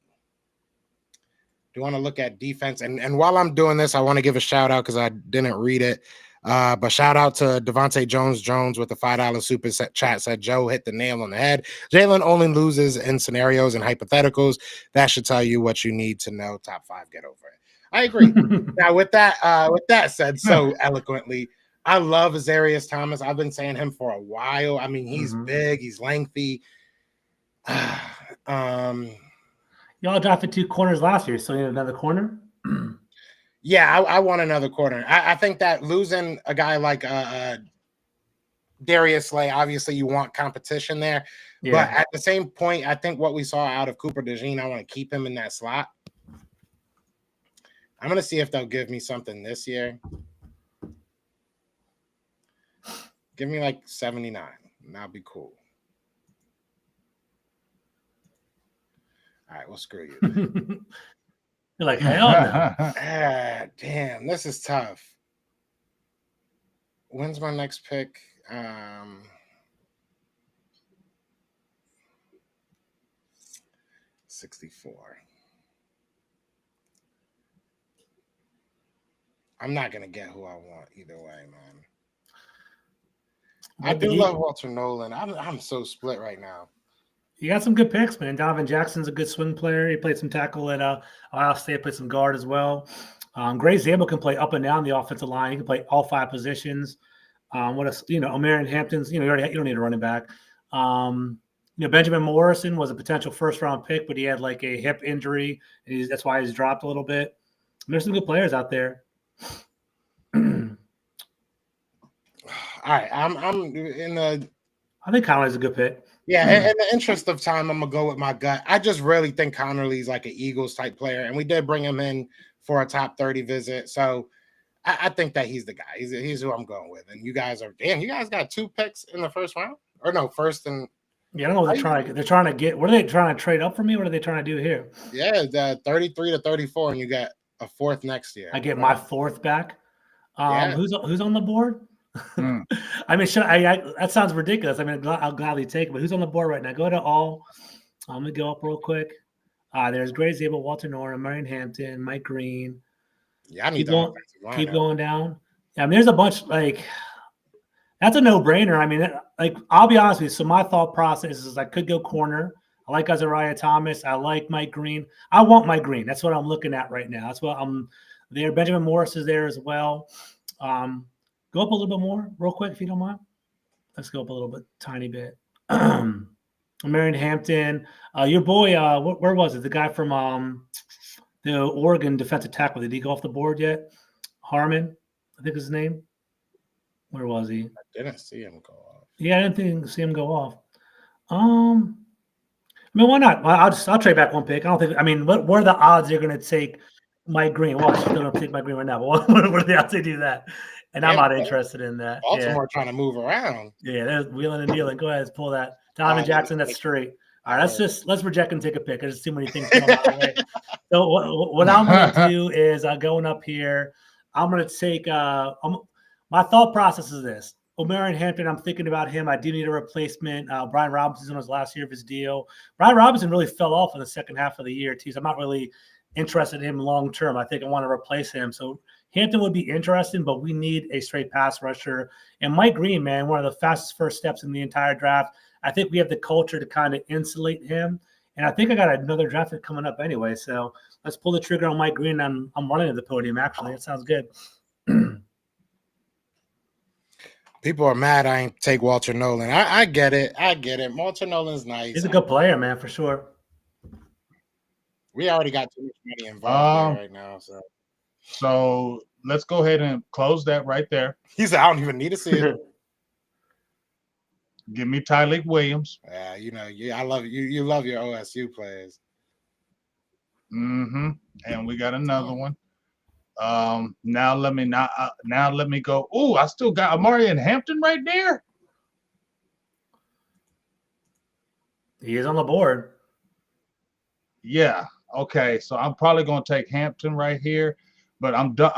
Do you want to look at defense? And while I'm doing this, I want to give a shout out because I didn't read it. But shout out to Devontae Jones with the $5 super chat. Said Joe hit the nail on the head. Jalen only loses in scenarios and hypotheticals. That should tell you what you need to know. Top 5, get over it. I agree. Now, with that said so eloquently, I love Azarius Thomas. I've been saying him for a while. I mean, he's big, he's lengthy. Y'all drafted 2 corners last year, so you need another corner. Yeah, I want another corner. I think that losing a guy like Darius Slay, obviously you want competition there. Yeah. But at the same point, I think what we saw out of Cooper DeJean, I want to keep him in that slot. I'm going to see if they'll give me something this year. Give me like 79, and that'll be cool. All right, well, screw you. You're like, hell no. Damn, this is tough. When's my next pick? 64. I'm not going to get who I want either way, man. I do love Walter Nolan. I'm so split right now. You got some good picks, man. Donovan Jackson's a good swing player. He played some tackle at Ohio State, played some guard as well. Gray Zabel can play up and down the offensive line. He can play all 5 positions. What else? O'Marion Hampton's. You don't need a running back. Benjamin Morrison was a potential first-round pick, but he had like a hip injury, and that's why he's dropped a little bit. There's some good players out there. All right, I'm in the. I think Conley's a good pick. Yeah, in the interest of time, I'm gonna go with my gut. I just really think Connerly's like an Eagles type player, and we did bring him in for a top 30 visit, so I think that he's the guy. He's who I'm going with. And you guys got 2 picks in the first round, or no, first and. Yeah, I don't know what they're trying to get. What are they trying to trade up for me? What are they trying to do here? Yeah, the 33 to 34, and you got a 4th next year. I get my 4th back. Yeah. Who's on the board? I mean, that sounds ridiculous. I mean, I'll gladly take it, but who's on the board right now? Go to all. I'm gonna go up real quick. There's Gray Zabel, Walter Norton, Marion Hampton, Mike Green. Yeah, I need keep going down. I mean, there's a bunch like. That's a no-brainer. I mean, I'll be honest with you. So my thought process is I could go corner. I like Azariah Thomas. I like Mike Green. I want Mike Green. That's what I'm looking at right now. That's what I'm there. Benjamin Morris is there as well. Go up a little bit more real quick if you don't mind. Let's go up a little bit, tiny bit. Marion Hampton. Your boy, where was it? The guy from the Oregon defensive tackle. Did he go off the board yet? Harmon, I think is his name. Where was he? I didn't see him go off. Yeah, I didn't see him go off. I mean, why not? I'll trade back 1 pick. I don't think. I mean, what are the odds they're going to take Mike Green? Well, they're going to take Mike Green right now. But what are the odds they do that? And I'm not interested in that. Baltimore trying to move around. Yeah, there's wheeling and dealing. Go ahead, let's pull that. Donovan Jackson, that's straight. All right, let's reject and take a pick. There's too many things going on. Right? So what I'm going to do is going up here. I'm going to take. My thought process is this. O'Marion Hampton, I'm thinking about him. I do need a replacement. Brian Robinson's on his last year of his deal. Brian Robinson really fell off in the second half of the year, too. So I'm not really interested in him long term. I think I want to replace him. So Hampton would be interesting, but we need a straight pass rusher. And Mike Green, man, one of the fastest first steps in the entire draft. I think we have the culture to kind of insulate him. And I think I got another draft pick coming up anyway. So let's pull the trigger on Mike Green. I'm running to the podium, actually. That sounds good. People are mad I ain't take Walter Nolan. I get it. Walter Nolan's nice. He's a good player, man, for sure. We already got too much money involved right now. So let's go ahead and close that right there. He said, I don't even need to see it. Give me Tyleek Williams. I love you. You love your OSU players. And we got another one. Now let me go. Oh, I still got Amari and Hampton right there. He is on the board. Yeah. Okay. So I'm probably going to take Hampton right here, but I'm done.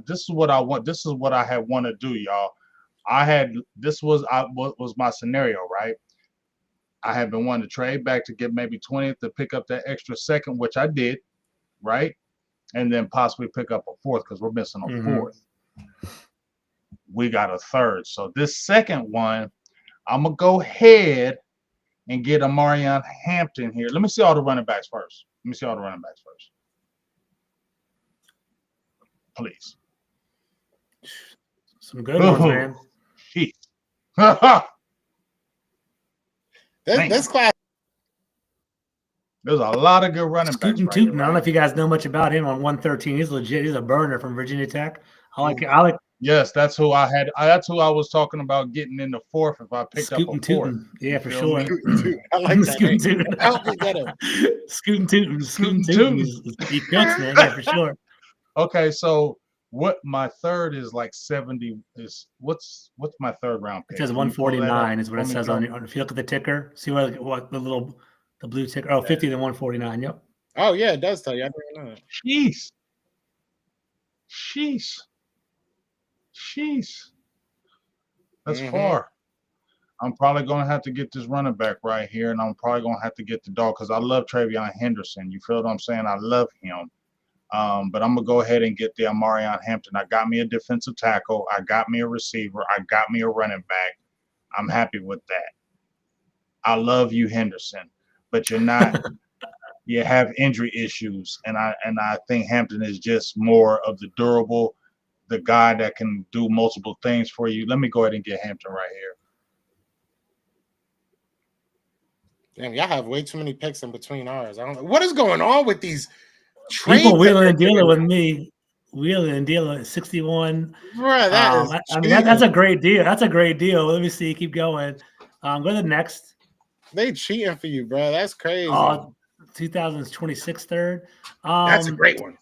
This is what I want. This is what I had want to do, y'all. This was my scenario, right? I had been wanting to trade back to get maybe 20th to pick up that extra second, which I did, right? And then possibly pick up a 4th because we're missing a 4th. We got a 3rd. So this second one, I'm going to go ahead and get Amarion Hampton here. Let me see all the running backs first. Please. Some good ones, man. This class. There's a lot of good running backs. Scootin' Tootin'. I don't know if you guys know much about him on 113. He's legit. He's a burner from Virginia Tech. I like. Yes, that's who I had. That's who I was talking about getting in the 4th if I picked up a 4th. Yeah, for sure. I like that. Scootin' Tootin'. Help me get him. Scootin' Tootin'. He cooks, man. Yeah, for sure. Okay, so what my 3rd is like 70 is what's my 3rd round pick? It says 149 is what it says on. If you look at the ticker, see what the blue ticker. Oh, 50 to 149. Yep. Oh yeah, it does tell you. I didn't know that. Sheesh. That's far. I'm probably going to have to get this running back right here, and I'm probably going to have to get the dog because I love Travion Henderson. You feel what I'm saying? I love him. But I'm going to go ahead and get the Amarion Hampton. I got me a defensive tackle. I got me a receiver. I got me a running back. I'm happy with that. I love you, Henderson, but you're not you have injury issues, and I think Hampton is just more of the durable, the guy that can do multiple things for you. Let me go ahead and get Hampton right here. Damn, y'all have way too many picks in between ours. I don't know what is going on with these People trades. wheeling and dealing with me. Wheeling and dealing at 61. Bro, that is I mean, that's a great deal. That's a great deal. Let me see. Keep going. Go to the next. They cheating for you, bro. That's crazy. 2026 third. That's a great one.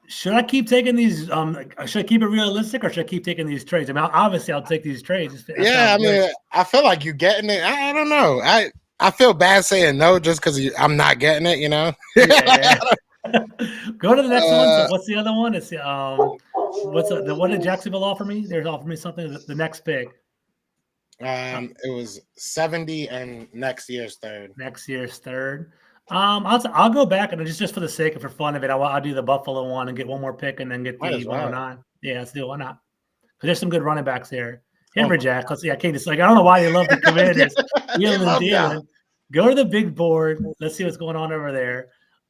Should I keep taking these? Should I keep it realistic, or should I keep taking these trades? I mean, obviously, I'll take these trades. Yeah, I mean, I feel like you getting it. I don't know. I feel bad saying no just because I'm not getting it. You know. Yeah. Go to the next one. So what's the other one? It's what did Jacksonville offer me? They're offering me something. The next pick. It was 70 and next year's third. Next year's third. I'll go back and just for the sake of for fun of it, I'll do the Buffalo one and get one more pick and then get the 109. Yeah, let's do it. Why not? Because there's some good running backs there. Henry Jack. Let's see. I can't just I don't know why they love the Commanders. Go to the big board. Let's see what's going on over there.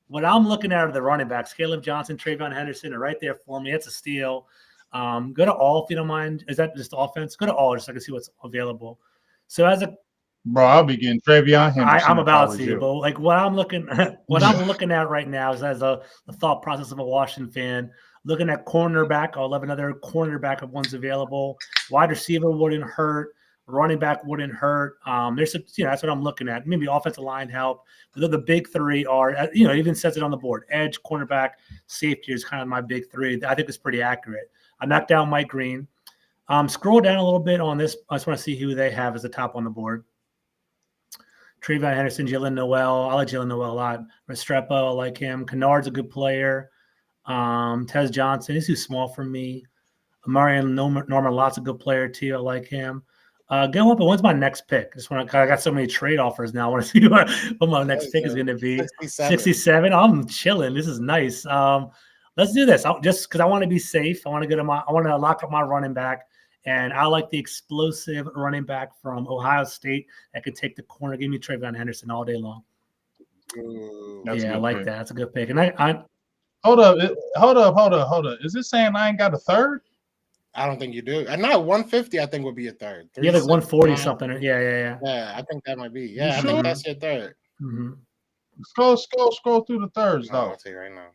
What I'm looking at are the running backs: Caleb Johnson, Trayvon Henderson are right there for me. That's a steal. Go to all if you don't mind. Is that just offense? Go to all just so I can see what's available. So I'll be getting Trayvon Henderson. I'm about to, but like what I'm looking at right now is as the thought process of a Washington fan, looking at cornerback. I'll have another cornerback if one's available. Wide receiver wouldn't hurt. Running back wouldn't hurt. There's that's what I'm looking at. Maybe offensive line help. But the big three are, it even says it on the board. Edge, cornerback, safety is kind of my big three. I think it's pretty accurate. I knocked down Mike Green. Scroll down a little bit on this. I just want to see who they have as the top on the board. Trayvon Henderson, Jalen Noel. I like Jalen Noel a lot. Restrepo, I like him. Kennard's a good player. Tez Johnson, he's too small for me. Marion Norman Lott's a good player too. I like him. Go up, but when's my next pick? I got so many trade offers now. I want to see what my next pick is going to be. 67. I'm chilling. This is nice. Let's do this. Just because I want to be safe. I want to lock up my running back, and I like the explosive running back from Ohio State that could take the corner. Give me Trayvon Henderson all day long. Yeah, I like that. That's a good pick. And I hold up. Is this saying I ain't got a third? I don't think you do. And not 150, I think would be a third. Yeah, like 140 something. Yeah. Yeah, I think that might be. Yeah, I think that's your third. Mm-hmm. Scroll through the thirds, though. I'll tell you right now.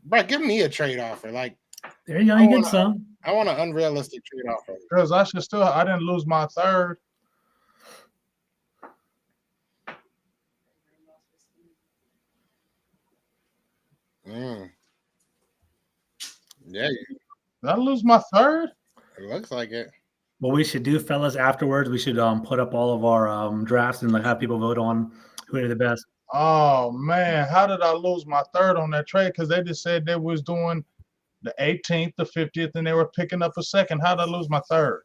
Bro, give me a trade offer. Like, there you go. You get some. I want an unrealistic trade offer. Because I didn't lose my third. Yeah. Did I lose my third? It looks like it. What we should do, fellas, afterwards, we should put up all of our drafts and have people vote on who are the best. Oh man, how did I lose my third on that trade? Because they just said they was doing the 18th, the 50th, and they were picking up a second. How did I lose my third?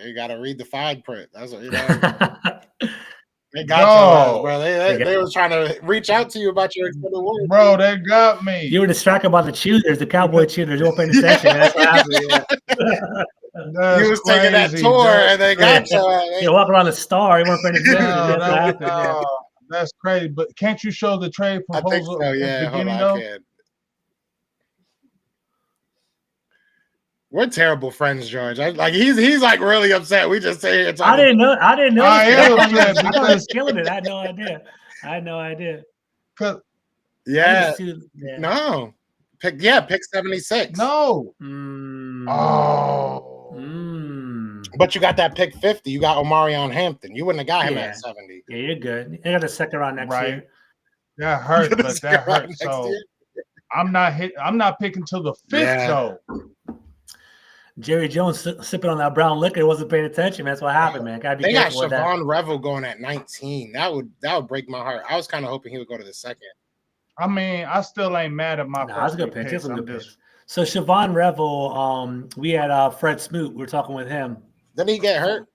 You got to read the fine print. That's what they got your ass, bro. They was trying to reach out to you about your extended warranty. Bro, they got me. You were distracted by the cheerleaders, the Cowboy cheerleaders. You weren't paying attention. That's what happened. You was taking that tour, and they got you. You're walking around the star. You weren't paying attention. That's crazy. But can't you show the trade proposal? I think so, yeah. Hold on, I can. We're terrible friends, George. He's like really upset. We just say here. I didn't know. I am upset because I was killing it. I had no idea. Yeah. No. Pick 76. No. But you got that pick 50. You got Omarion Hampton. You wouldn't have got him at 70. Yeah, you're good. You got the second round next year. That hurt, but that hurt. So I'm not picking till the 5th though. Jerry Jones sipping on that brown liquor, wasn't paying attention. Man. That's what happened, man. Gotta be they got careful with Siobhan Revel going at 19. That would break my heart. I was kind of hoping he would go to the second. I mean, I still ain't mad at my. That's a good pick. That's a good pick. So Siobhan Revel, we had Fred Smoot. We were talking with him. Didn't he get hurt?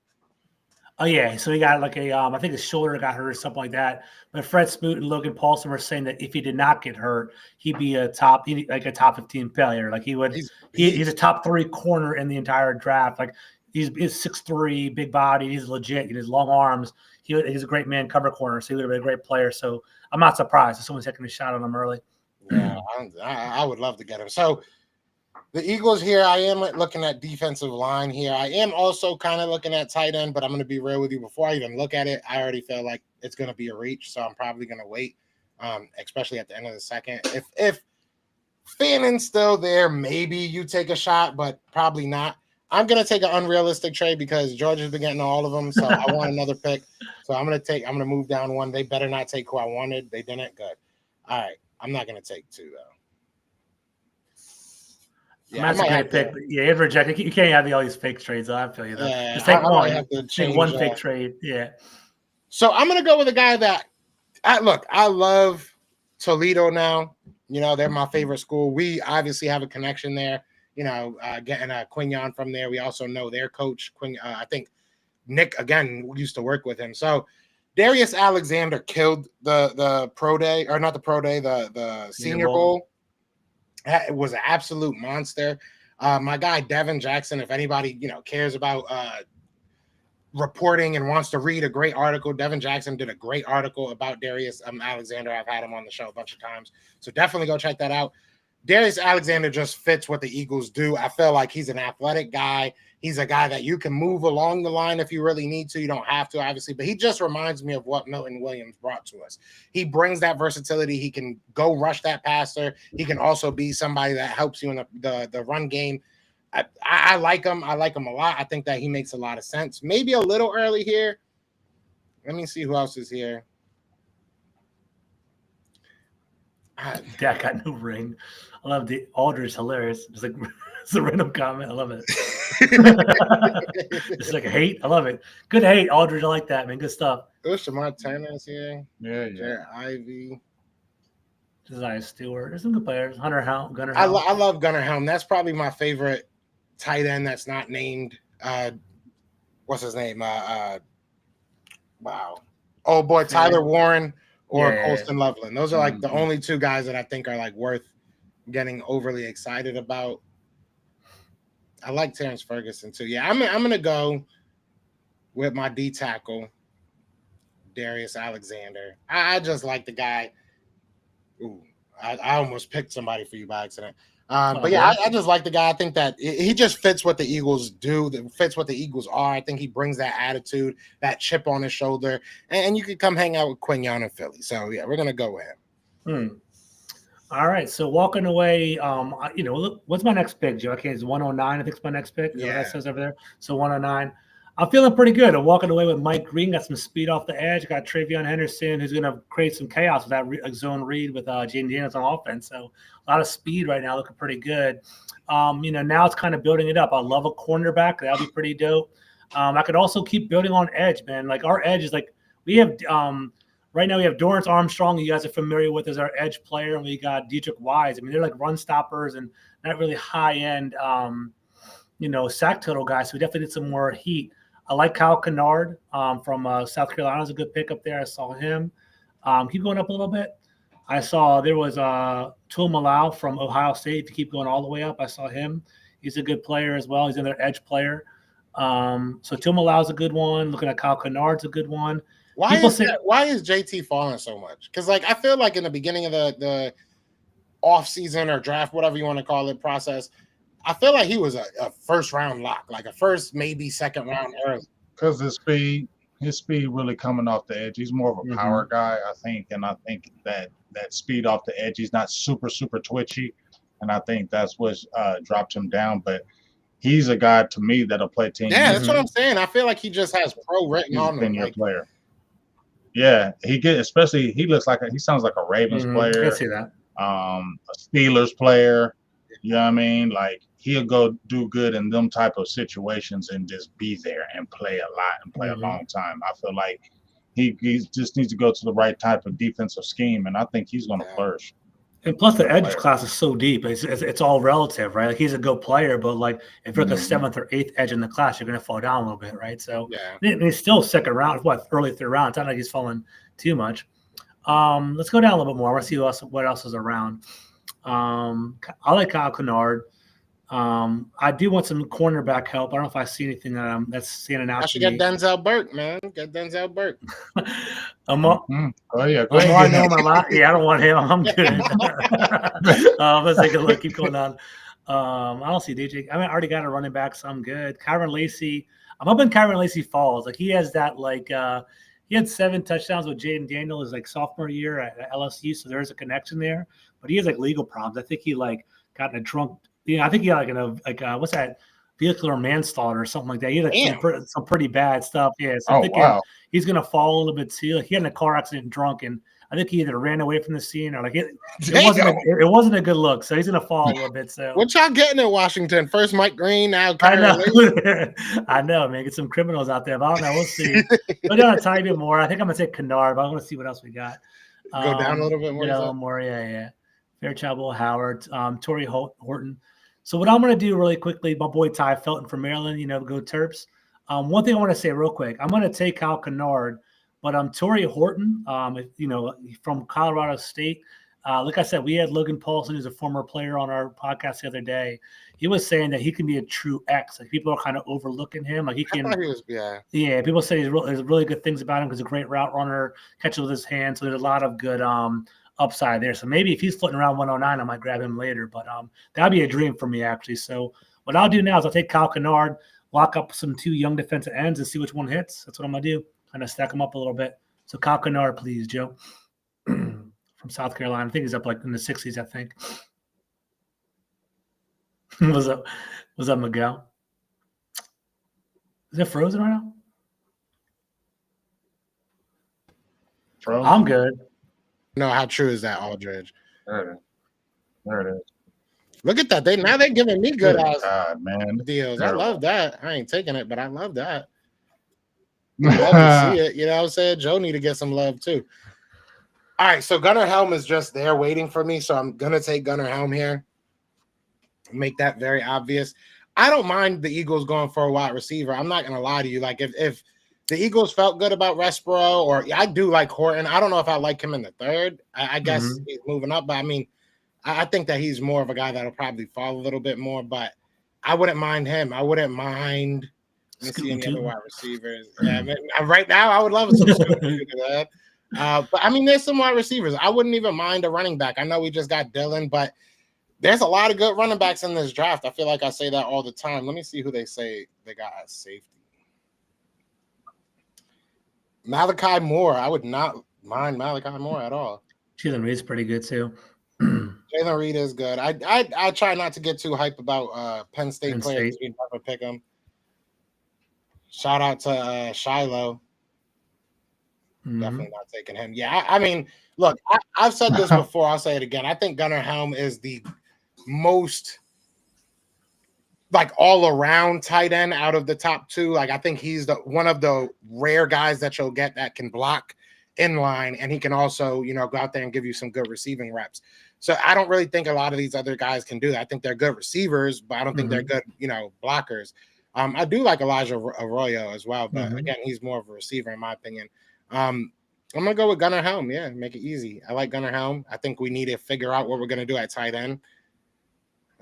Oh yeah, so he got like I think his shoulder got hurt or something like that. But Fred Smoot and Logan Paulson were saying that if he did not get hurt, he'd be a top 15 player. Like he's a top 3 corner in the entire draft. Like he's 6'3", big body, he's legit. He has long arms. he's a great man cover corner, so he would have been a great player. So I'm not surprised if someone's taking a shot on him early. Yeah, I would love to get him. So the Eagles here, I am looking at defensive line here. I am also kind of looking at tight end, but I'm going to be real with you. Before I even look at it, I already feel like it's going to be a reach, so I'm probably going to wait, especially at the end of the second. If Fannon's still there, maybe you take a shot, but probably not. I'm going to take an unrealistic trade because Georgia's been getting all of them, so I want another pick. So I'm going to move down one. They better not take who I wanted. They didn't. Good. All right. I'm not going to take two, though. Yeah, that's a great pick. Yeah, you have to reject it. You can't have all these fake trades. I feel you though. Yeah, just take one. Have to take one fake trade. Yeah. So I'm gonna go with a guy that I love Toledo now. You know, they're my favorite school. We obviously have a connection there. You know, getting Quignon from there. We also know their coach, I think Nick again used to work with him. So Darius Alexander killed the pro day, or not the pro day, the Senior Bowl. It was an absolute monster. My guy Devin Jackson, if anybody cares about reporting and wants to read a great article, Devin Jackson did a great article about Darius Alexander. I've had him on the show a bunch of times, so definitely go check that out. Darius Alexander just fits what the Eagles do. I feel like he's an athletic guy. He's a guy that you can move along the line if you really need to. You don't have to, obviously, but he just reminds me of what Milton Williams brought to us. He brings that versatility. He can go rush that passer. He can also be somebody that helps you in the run game. I like him. I like him a lot. I think that he makes a lot of sense. Maybe a little early here. Let me see who else is here. Dak got no ring. I love the Aldridge. Hilarious. It's like it's a random comment. I love it. It's like a hate. I love it. Good hate, Aldridge. I like that, man. Good stuff. Shamar Turner's here. Yeah. Jared Ivey. Josiah Stewart. There's some good players. Hunter Helm. Gunnar Helm. I love Gunnar Helm. That's probably my favorite tight end that's not named. What's his name? Wow. Oh boy, Tyler Warren or Colston Loveland. Those are like the only two guys that I think are like worth getting overly excited about. I like Terrence Ferguson too. Yeah, I'm gonna go with my D tackle, Darius Alexander. I just like the guy. Ooh, I almost picked somebody for you by accident. But yeah, I just like the guy. I think that he just fits what the Eagles do. That fits what the Eagles are. I think he brings that attitude, that chip on his shoulder, and you could come hang out with Quignon in Philly. So yeah, we're gonna go with him. All right. So walking away, look, what's my next pick, Joe? Okay, it's 109. I think it's my next pick. Yeah, that says over there. So 109. I'm feeling pretty good. I'm walking away with Mike Green. Got some speed off the edge. Got Travion Henderson, who's going to create some chaos with that zone read with Jaden Daniels on offense. So a lot of speed right now, looking pretty good. Now it's kind of building it up. I love a cornerback. That'll be pretty dope. I could also keep building on edge, man. Like our edge is like we have right now we have Dorrance Armstrong, you guys are familiar with as our edge player, and we got Dietrich Wise. I mean, they're like run stoppers and not really high end, sack total guys. So we definitely need some more heat. I like Kyle Kennard from South Carolina. Is a good pick up there. I saw him. Keep going up a little bit. I saw there was Tul Malau from Ohio State. If you keep going all the way up, I saw him. He's a good player as well. He's another edge player. So Tul Malau is a good one. Looking at Kyle Kennard's a good one. Why is JT falling so much? Because I feel like in the beginning of the off season or draft, whatever you want to call it, process, I feel like he was a first round lock, like a first, maybe second round early. Because his speed really coming off the edge. He's more of a power guy, I think, and I think that speed off the edge, he's not super twitchy, and I think that's what dropped him down. But he's a guy to me that'll play team. Yeah, that's what I'm saying. I feel like he just has pro written on him. Like, player. Yeah, he sounds like a Ravens player. I see that. A Steelers player. You know what I mean? Like he'll go do good in them type of situations and just be there and play a lot and play a long time. I feel like he just needs to go to the right type of defensive scheme, and I think he's going to flourish. And plus, the edge class is so deep; it's all relative, right? Like he's a good player, but like if you're the 7th or 8th edge in the class, you're going to fall down a little bit, right? So he's still second round, early third round. It's not like he's falling too much. Let's go down a little bit more. I want to see what else is around. I like Kyle Kennard. I do want some cornerback help. I don't know if I see anything that's standing I out to should get me. Denzel Burke, man. Get Denzel Burke. Oh yeah, go I'm ahead already and on get my lot. Yeah, I don't want him. I'm good. him. Let's take a look. Keep going on. I don't see DJ. I already got a running back, so I'm good. Kyron Lacy. I'm hoping Kyron Lacy falls. Like he has that he had 7 touchdowns with Jaden Daniel his like sophomore year at LSU, so there's a connection there. But he has like legal problems. I think he like got in a drunk. I think he got what's that? Vehicular manslaughter or something like that. He had like some pretty bad stuff. Yeah, so I'm thinking Wow. he's gonna fall a little bit too. Like he had in a car accident drunk, and I think he either ran away from the scene or like it wasn't a good look. So he's gonna fall a little bit. So what y'all getting in Washington? First Mike Green, now I know. Kyron I know, man. Get some criminals out there. But I don't know. We'll see. Go down a tiny bit more. I think I'm gonna take Kennard, but I want to see what else we got. Go down a little bit more. A little more, yeah. Fairchild, Will Howard, Torrey Horton. So what I'm going to do really quickly, my boy Ty Felton from Maryland, go Terps. One thing I want to say real quick, I'm going to take Kyle Kennard, but Torrey Horton, from Colorado State. Like I said, we had Logan Paulson, who's a former player, on our podcast the other day. He was saying that he can be a true X. Like people are kind of overlooking him. Like he can. Yeah. People say there's really good things about him because he's a great route runner, catches with his hands. So there's a lot of good upside there. So maybe if he's floating around 109, I might grab him later. But that'd be a dream for me actually. So what I'll do now is I'll take Kyle Kennard, lock up some 2 young defensive ends, and see which one hits. That's what I'm gonna do. Kind of stack them up a little bit. So Kyle Kennard, please, Joe. From South Carolina. I think he's up like in the 60s, I think. What's up? What's up, Miguel? Is it frozen right now? Frozen? I'm good. No, how true is that, Aldridge? There it is. Look at that. They're giving me good deals. Terrible. I love that. I ain't taking it, but I love that. I love to see it. You know what I'm saying? Joe need to get some love too. All right, so Gunnar Helm is just there waiting for me, so I'm gonna take Gunnar Helm here. Make that very obvious. I don't mind the Eagles going for a wide receiver. I'm not gonna lie to you. Like if the Eagles felt good about Respiro, or I do like Horton. I don't know if I like him in the 3rd. I guess he's moving up, but I mean, I think that he's more of a guy that'll probably fall a little bit more. But I wouldn't mind him. I wouldn't mind. Let me see any other wide receivers. Yeah, right now I would love some. But I mean, there's some wide receivers. I wouldn't even mind a running back. I know we just got Dylan, but there's a lot of good running backs in this draft. I feel like I say that all the time. Let me see who they say they got at safety. Malachi Moore. I would not mind Malachi Moore at all. Jalen Reed's pretty good too. Jalen Reed is good. I try not to get too hype about Penn State players. We never pick them. Shout out to Shiloh. Definitely not taking him. Yeah, I mean, look, I've said this before. I'll say it again. I think Gunnar Helm is the most like all around tight end out of the top 2. Like I think he's one of the rare guys that you'll get that can block in line, and he can also go out there and give you some good receiving reps. So I don't really think a lot of these other guys can do that. I think they're good receivers, but I don't think they're good blockers. I do like Elijah Arroyo as well, but again, he's more of a receiver in my opinion. I'm gonna go with Gunnar Helm. Yeah, make it easy. I like Gunnar Helm. I think we need to figure out what we're gonna do at tight end.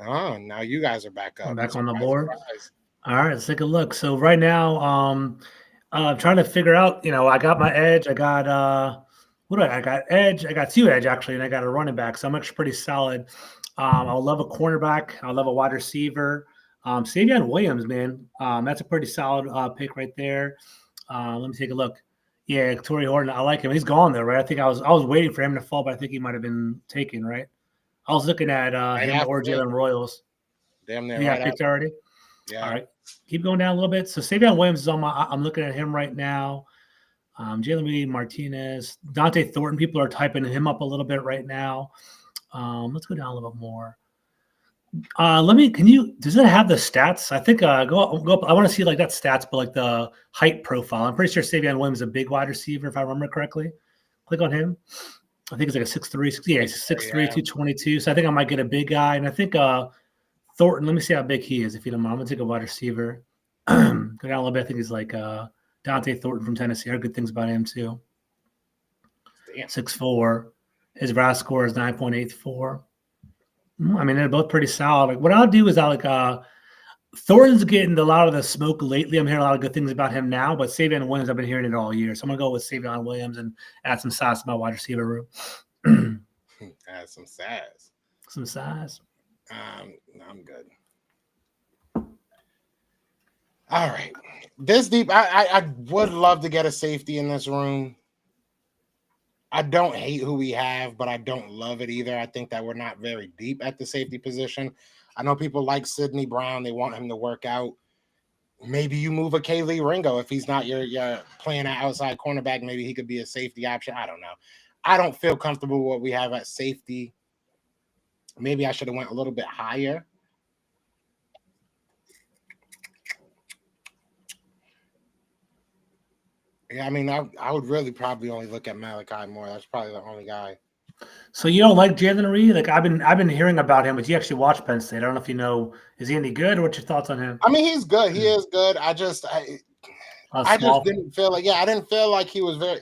Oh, now you guys are back up. I'm back on the board. All right, let's take a look. So right now, I'm trying to figure out. I got my edge. I got I got edge. I got 2 edge actually, and I got a running back. So I'm actually pretty solid. I love a cornerback. I love a wide receiver. Savion Williams, man, that's a pretty solid pick right there. Let me take a look. Yeah, Torrey Horton, I like him. He's gone though, right? I think I was waiting for him to fall, but I think he might have been taken, right? I was looking at him or Jalen Royals. Damn near. Yeah, picked already. Yeah. All right, keep going down a little bit. So Savion Williams is on my. I'm looking at him right now. Jalen Reed, Martinez, Dante Thornton. People are typing him up a little bit right now. Let's go down a little bit more. Does it have the stats? I think go up. I want to see like that stats, but like the height profile. I'm pretty sure Savion Williams is a big wide receiver, if I remember correctly. Click on him. I think it's like a 6'3". Yeah, he's 6'3", 222. So I think I might get a big guy. And I think Thornton, let me see how big he is, if you don't mind. I'm gonna take a wide receiver. Go down a little bit. I think he's like Dante Thornton from Tennessee. I heard good things about him too. 6'4". His RAS score is 9.84. I mean, they're both pretty solid. Like, what I'll do is Thornton's getting a lot of the smoke lately. I'm hearing a lot of good things about him now, but Savion Williams, I've been hearing it all year. So I'm gonna go with Savion Williams and add some size to my wide receiver room. Add some size. Some size. I'm good. All right. This deep, I would love to get a safety in this room. I don't hate who we have, but I don't love it either. I think that we're not very deep at the safety position. I know people like Sidney Brown. They want him to work out. Maybe you move a Kaylee Ringo if he's not your playing at outside cornerback. Maybe he could be a safety option. I don't know. I don't feel comfortable with what we have at safety. Maybe I should have went a little bit higher. Yeah, I mean, I would really probably only look at Malachi Moore. That's probably the only guy. So you don't like Jalen Reed? Like I've been hearing about him, but you actually watch Penn State. I don't know if you know. Is he any good? Or what's your thoughts on him? I mean, he's good. He is good. I just didn't feel like. Yeah, I didn't feel like he was very.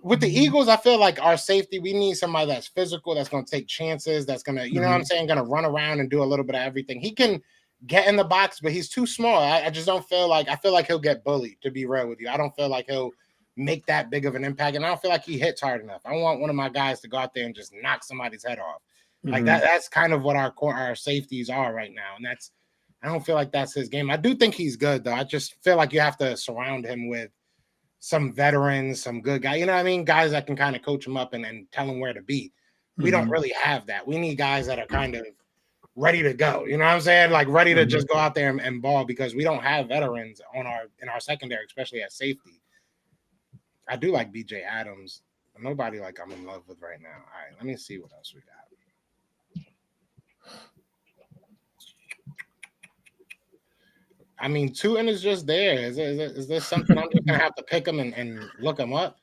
With the Eagles, I feel like our safety, we need somebody that's physical, that's going to take chances, that's going to, you know what I'm saying, going to run around and do a little bit of everything. He can get in the box, but he's too small. I just don't feel like. I feel like he'll get bullied. To be real with you, I don't feel like he'll make that big of an impact, and I don't feel like he hits hard enough. I want one of my guys to go out there and just knock somebody's head off. Like that. That's kind of what our safeties are right now, and that's. I don't feel like that's his game. I do think he's good though. I just feel like you have to surround him with some veterans, some good guys. You know what I mean? Guys that can kind of coach him up and tell him where to be. We don't really have that. We need guys that are kind of ready to go. You know what I'm saying? Like ready to just go out there and ball because we don't have veterans in our secondary, especially at safety. I do like BJ Adams. Nobody like I'm in love with right now. All right, let me see what else we got. I mean, Tootin is just there. Is there something I'm just gonna have to pick him and look him up?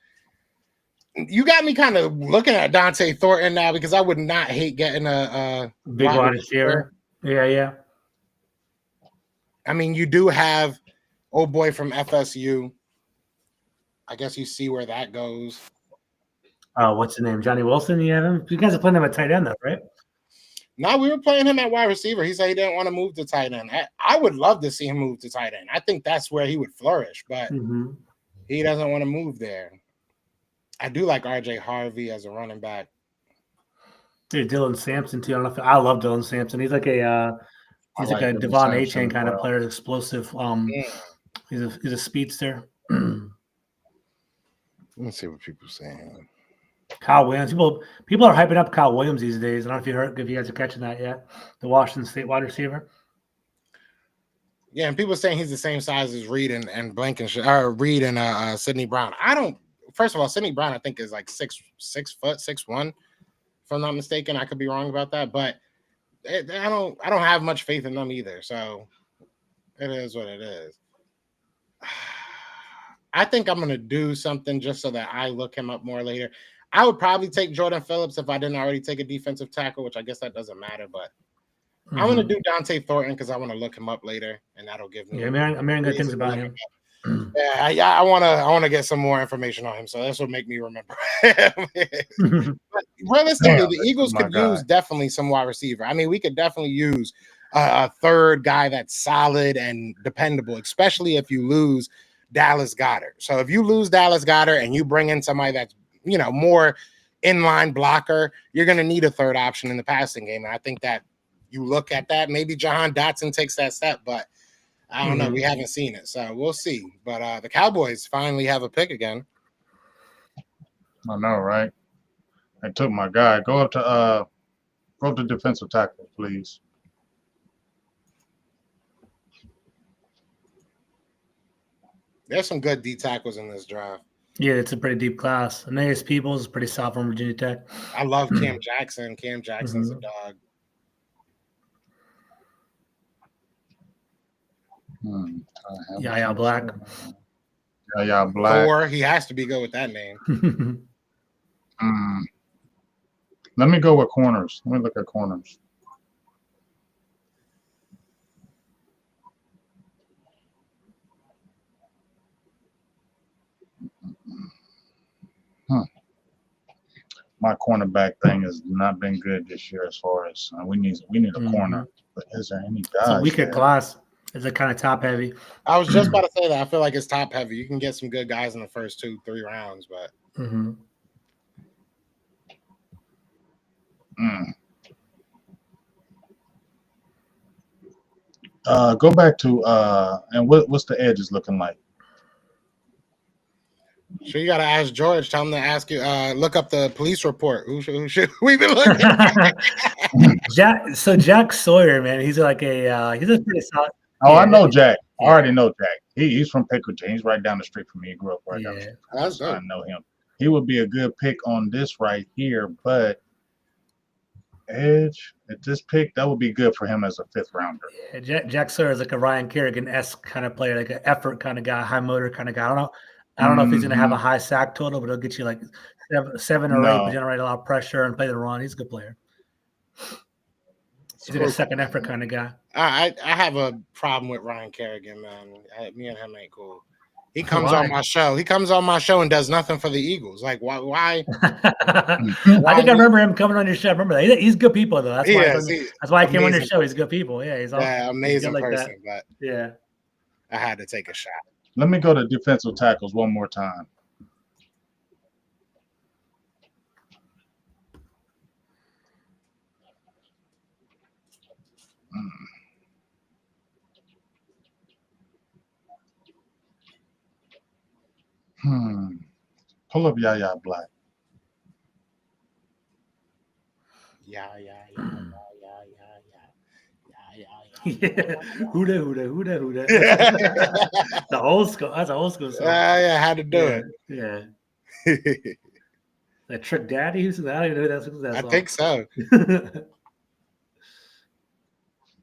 You got me kind of looking at Dante Thornton now because I would not hate getting a big wide receiver. Yeah. I mean, you do have old boy from FSU. I guess you see where that goes. Oh, what's the name? Johnny Wilson? You have him? You guys are playing him at tight end, though, right? No, we were playing him at wide receiver. He said he didn't want to move to tight end. I would love to see him move to tight end. I think that's where he would flourish, but he doesn't want to move there. I do like RJ Harvey as a running back. Dude, Dylan Sampson too. I love Dylan Sampson. He's like a Devon A-Chain kind of player, explosive. He's a speedster. Let me see what people are saying. Kyle Williams. People are hyping up Kyle Williams these days. I don't know if you guys are catching that yet. The Washington State wide receiver. Yeah, and people are saying he's the same size as Reed and Blankenship, or Reed and Sidney Brown. I don't. First of all, Sidney Brown I think is like 6'1", if I'm not mistaken. I could be wrong about that, but I don't have much faith in them either. So it is what it is. I think I'm gonna do something just so that I look him up more later. I would probably take Jordan Phillips if I didn't already take a defensive tackle, which I guess that doesn't matter. But I'm gonna do Dante Thornton because I want to look him up later, and that'll give me. Yeah, I'm hearing good things about him. Yeah, I want to get some more information on him, so this will make me remember. But realistically, the Eagles could use definitely some wide receiver. I mean, we could definitely use a third guy that's solid and dependable, especially if you lose Dallas Goedert. So if you lose Dallas Goedert and you bring in somebody that's more inline blocker, you're going to need a third option in the passing game. And I think that you look at that, maybe Jahan Dotson takes that step, but I don't know. We haven't seen it, so we'll see. But the Cowboys finally have a pick again. I know, right? I took my guy. Go up to defensive tackle, please. There's some good D tackles in this draft. Yeah, it's a pretty deep class. Aeneas Peebles is pretty solid from Virginia Tech. I love Cam Jackson. Cam Jackson's a dog. Yeah, Black. Yeah, Black. Thor, he has to be good with that name. Let me go with corners. Let me look at corners. my cornerback thing has not been good this year as far as we need a corner. But is there any guys? It's a weaker there? class. Is it kind of top heavy? I was just about to say that. I feel like it's top heavy. You can get some good guys in the first 2-3 rounds, but go back to and what's the edges looking like? So you got to ask George. Tell him to ask you. Look up the police report. Who should we be looking at? Jack Sawyer, man, he's like he's a pretty solid. Oh, yeah, I know Jack. I already know Jack. He's from Pickerington. He's right down the street from me. He grew up right down the street from me. So I know him. He would be a good pick on this right here, but edge at this pick, that would be good for him as a 5th rounder. Yeah, Jack Sawyer is like a Ryan Kerrigan-esque kind of player, like an effort kind of guy, high motor kind of guy. I don't know if he's going to have a high sack total, but he'll get you like 7 or 8, but generate a lot of pressure and play the run. He's a good player. He's like a second effort kind of guy. I have a problem with Ryan Kerrigan, man. Me and him ain't cool. He comes on my show. He comes on my show and does nothing for the Eagles. Like, why? I think I remember him coming on your show. I remember that. He's good people, though. That's why I came on your show. He's good people. Yeah, he's amazing like person. That. But yeah, I had to take a shot. Let me go to defensive tackles one more time. Pull up Yaya Black. Yeah. Who that? The old school. That's an old school song. I had to do it. Yeah. That Trick Daddy. I don't even know who that I song. think so.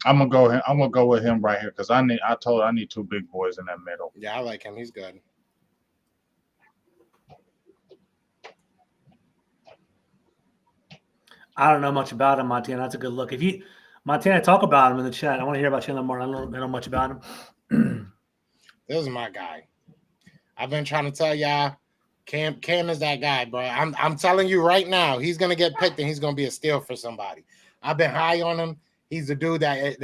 I'm gonna go with him right here because I need 2 big boys in that middle. Yeah, I like him. He's good. I don't know much about him, Montana. That's a good look. Montana, talk about him in the chat. I want to hear about Chandler Martin. I don't know much about him. This is my guy. I've been trying to tell y'all, Cam is that guy, bro. I'm telling you right now, he's gonna get picked and he's gonna be a steal for somebody. I've been high on him. He's the dude in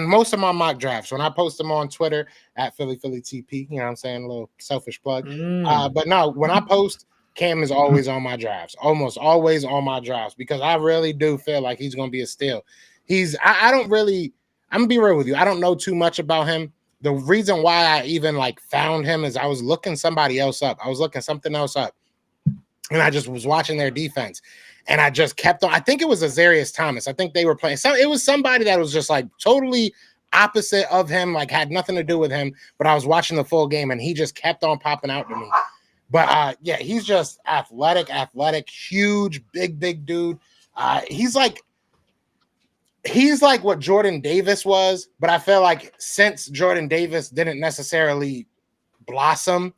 most of my mock drafts, when I post them on Twitter at PhillyTP, you know what I'm saying? A little selfish plug. But no, when I post, Cam is always on my drafts, almost always on my drafts, because I really do feel like he's going to be a steal. I'm going to be real with you. I don't know too much about him. The reason why I even found him is I was looking something else up. And I just was watching their defense. And I just kept on. I think it was Azarius Thomas. I think they were playing. It was somebody that was just totally opposite of him, had nothing to do with him. But I was watching the full game, and he just kept on popping out to me. But he's just athletic, huge, big dude. He's like what Jordan Davis was, but I feel like since Jordan Davis didn't necessarily blossom,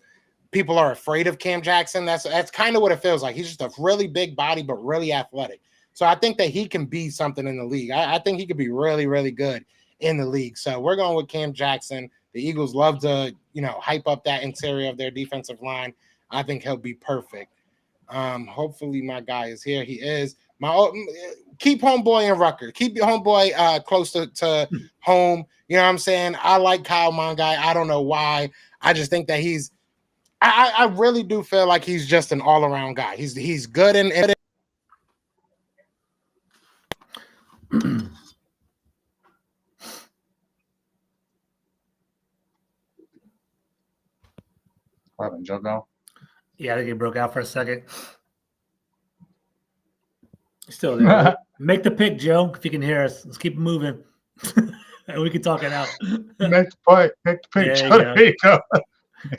people are afraid of Cam Jackson. That's kind of what it feels like. He's just a really big body, but really athletic. So I think that he can be something in the league. I think he could be really, really good in the league. So we're going with Cam Jackson. The Eagles love to, hype up that interior of their defensive line. I think he'll be perfect. Hopefully my guy is here. He is. Keep homeboy in Rutgers. Keep your homeboy close to home. You know what I'm saying? I like Kyle Mongai. I don't know why. I just think that I really do feel like he's just an all-around guy. He's good in it. What happened, Joe? Yeah, I think he broke out for a second. Still there. Make the pick, Joe, if you can hear us. Let's keep moving. We can talk it out. Make the pick, Joe. There you go.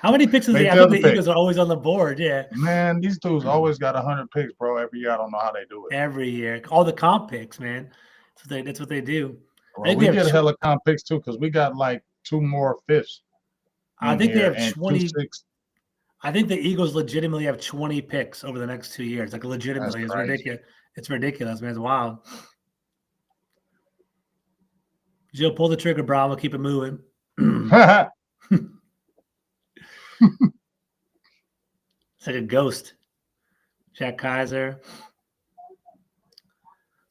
How many picks is he? I think the Eagles are always on the board. Yeah. Man, these dudes always got 100 picks, bro. Every year, I don't know how they do it. Every year, all the comp picks, man. That's what they do. Well, we get a hell of comp picks too, because we got 2 more fifths. I think they have 20. I think the Eagles legitimately have 20 picks over the next 2 years. Legitimately, it's ridiculous. It's ridiculous, man. It's wild. Joe, pull the trigger, bro. We'll keep it moving. It's like a ghost. Jack Kaiser.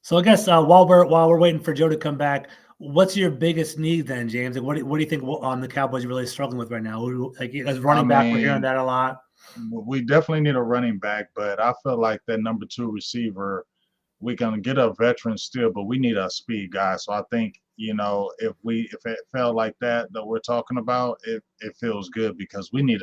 So I guess while we're waiting for Joe to come back, what's your biggest need then, James? Like, what do you think on the Cowboys are really struggling with right now? Like as running back, we're hearing that a lot. We definitely need a running back, but I feel like that number 2 receiver, we can get a veteran still, but we need a speed guy. So I think, if it felt like that we're talking about, it feels good because we need